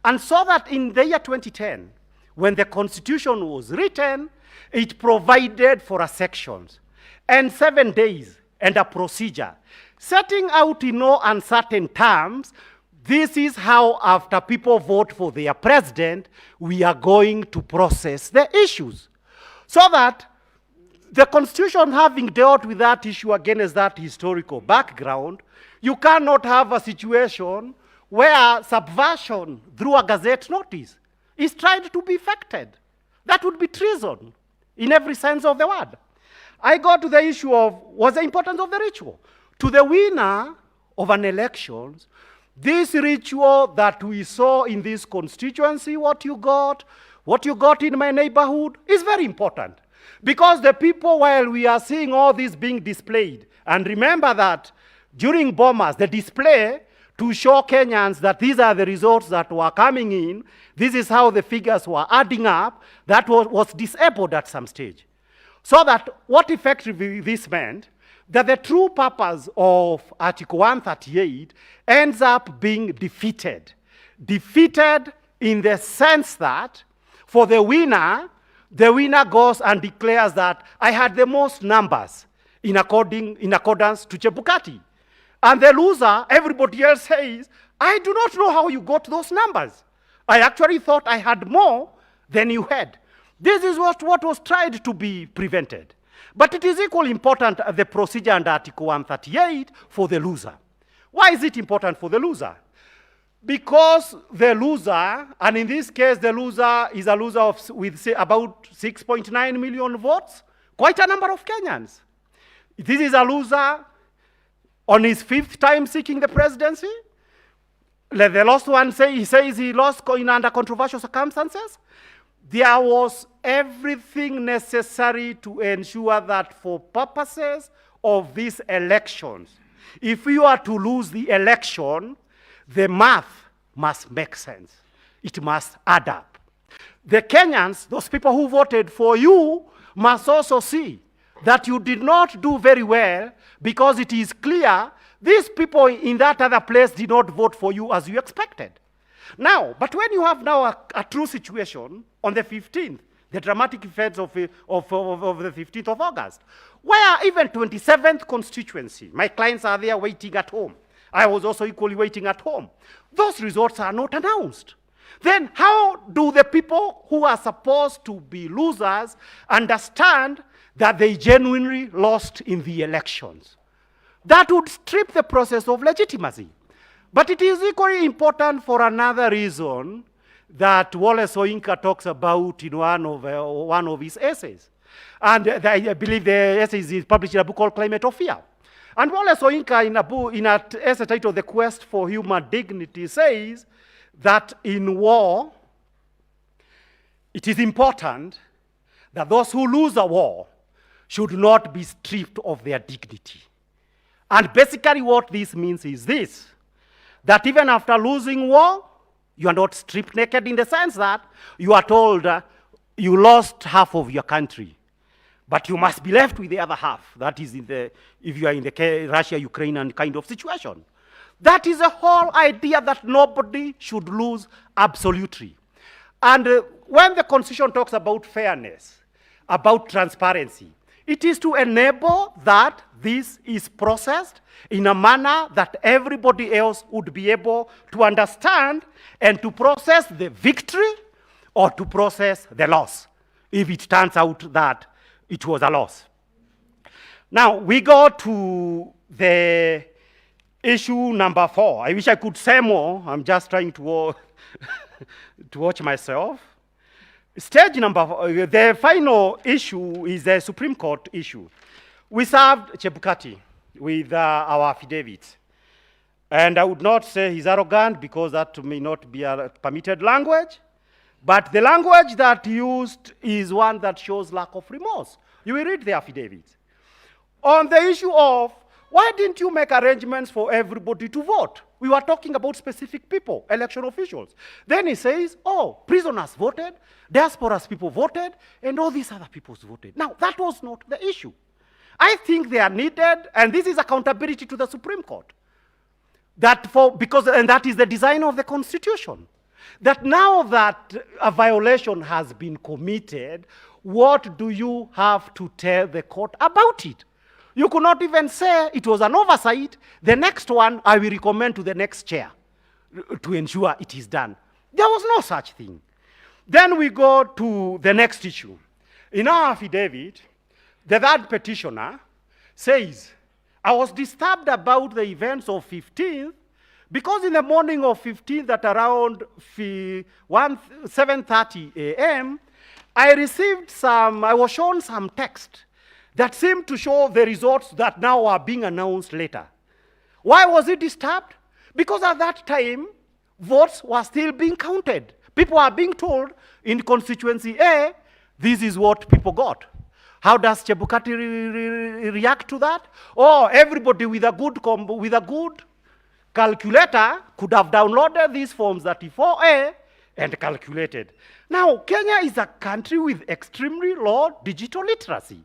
And so that in the year 2010, when the Constitution was written, it provided for a sections and 7 days and a procedure, setting out in no uncertain terms, this is how, after people vote for their president, we are going to process the issues. So that the Constitution, having dealt with that issue against that historical background, you cannot have a situation where subversion through a gazette notice is tried to be effected. That would be treason in every sense of the word. I go to the issue of what's the importance of the ritual. To the winner of an election, this ritual that we saw in this constituency, what you got in my neighborhood, is very important. Because the people, while we are seeing all this being displayed, and remember that during bombers, the display to show Kenyans that these are the results that were coming in, this is how the figures were adding up, that was disabled at some stage. So that what effectively this meant, that the true purpose of Article 138 ends up being defeated. Defeated in the sense that for the winner goes and declares that I had the most numbers in accordance to Chebukati. And the loser, everybody else says, I do not know how you got those numbers. I actually thought I had more than you had. This is what was tried to be prevented. But it is equally important, the procedure under Article 138 for the loser. Why is it important for the loser? Because the loser, and in this case the loser is a loser with say about 6.9 million votes, quite a number of Kenyans. This is a loser on his 5th time seeking the presidency. The last one he says he lost under controversial circumstances. There was everything necessary to ensure that for purposes of these elections, if you are to lose the election, the math must make sense. It must add up. The Kenyans, those people who voted for you, must also see that you did not do very well, because it is clear these people in that other place did not vote for you as you expected. Now, but when you have now a true situation on the 15th, the dramatic events of the 15th of August, where even 27th constituency, my clients are there waiting at home. I was also equally waiting at home. Those results are not announced. Then how do the people who are supposed to be losers understand that they genuinely lost in the elections? That would strip the process of legitimacy. But it is equally important for another reason that Wallace Soyinka talks about in one of his essays. And I believe the essay is published in a book called Climate of Fear. And Wallace Soyinka, in an essay titled The Quest for Human Dignity, says that in war, it is important that those who lose a war should not be stripped of their dignity. And basically what this means is this, that even after losing war, you are not stripped naked in the sense that you are told you lost half of your country, but you must be left with the other half. That is if you are in the Russia-Ukrainian kind of situation. That is the whole idea, that nobody should lose absolutely. And when the Constitution talks about fairness, about transparency, it is to enable that this is processed in a manner that everybody else would be able to understand and to process the victory or to process the loss, if it turns out that it was a loss. Now, we go to the issue number 4. I wish I could say more. I'm just trying to watch myself. Stage number 4, the final issue is the Supreme Court issue. We served Chebukati with our affidavit. And I would not say he's arrogant, because that may not be a permitted language. But the language that he used is one that shows lack of remorse. You will read the affidavit. On the issue of, why didn't you make arrangements for everybody to vote? We were talking about specific people, election officials. Then he says, oh, prisoners voted, diaspora's people voted, and all these other peoples voted. Now, that was not the issue. I think they are needed, and this is accountability to the Supreme Court. And that is the design of the Constitution. That now that a violation has been committed, what do you have to tell the court about it? You could not even say it was an oversight. The next one, I will recommend to the next chair to ensure it is done. There was no such thing. Then we go to the next issue. In our affidavit, the third petitioner says, I was disturbed about the events of 15th because in the morning of 15th at around 7:30 a.m., I was shown some text that seemed to show the results that now are being announced later. Why was it disturbed? Because at that time, votes were still being counted. People are being told in constituency A, this is what people got. How does Chebukati react to that? Oh, everybody with a good calculator could have downloaded these forms 34A and calculated. Now, Kenya is a country with extremely low digital literacy.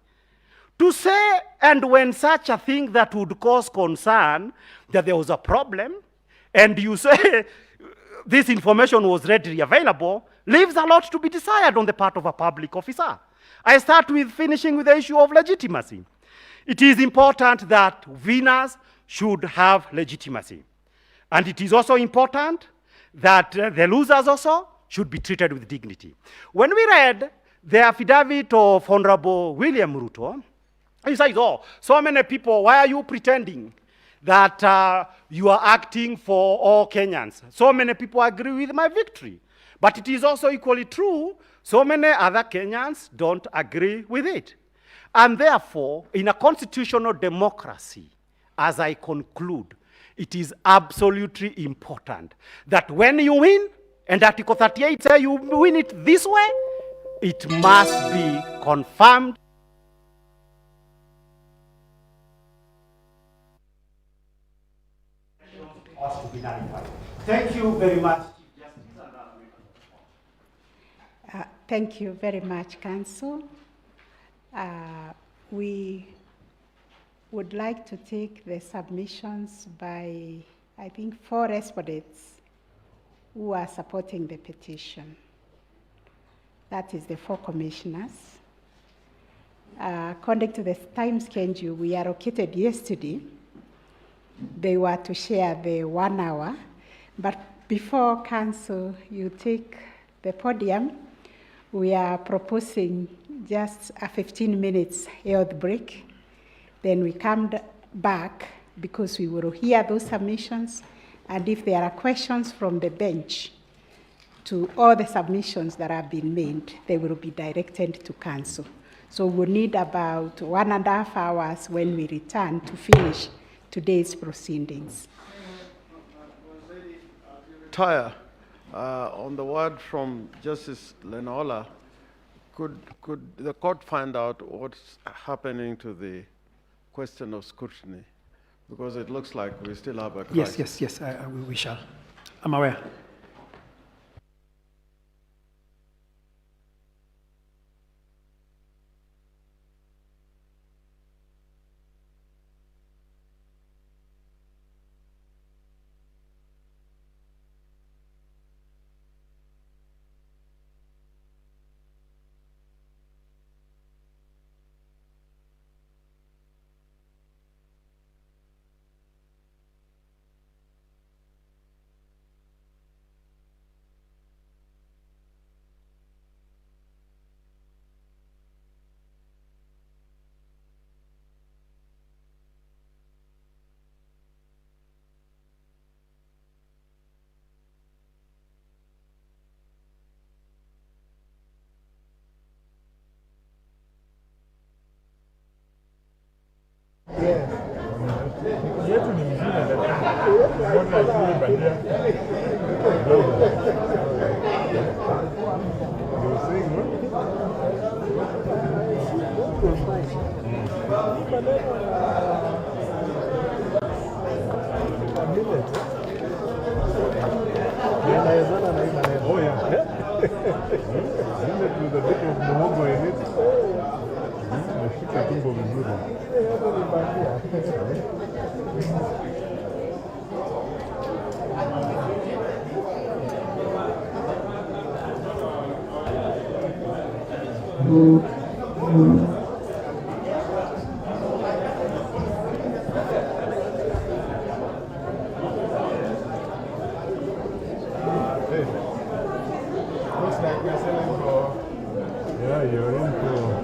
To say, and when such a thing that would cause concern, that there was a problem, and you say this information was readily available, leaves a lot to be desired on the part of a public officer. I start with finishing with the issue of legitimacy. It is important that winners should have legitimacy. And it is also important that the losers also should be treated with dignity. When we read the affidavit of Honorable William Ruto, he says, oh, so many people, why are you pretending that you are acting for all Kenyans? So many people agree with my victory. But it is also equally true, so many other Kenyans don't agree with it. And therefore, in a constitutional democracy, as I conclude, it is absolutely important that when you win, and Article 38 says you win it this way, it must be confirmed. Thank you very much. Thank you very much, Council. We would like to take the submissions by, I think, 4 respondents who are supporting the petition. That is the 4 commissioners. According to the time schedule we allocated yesterday, they were to share the 1 hour. But before Council, you take the podium, we are proposing just a 15 minutes health break. Then we come back because we will hear those submissions. And if there are questions from the bench to all the submissions that have been made, they will be directed to Council. So we'll need about 1.5 hours when we return to finish today's proceedings. Tire, on the word from Justice Lenaola, could the court find out what's happening to the question of scrutiny? Because it looks like we still have a crisis. Yes, we shall. I'm aware. With a bit of muhogo in it. Nashika tumbo vizuri. Looks like we're selling for, yeah, you're into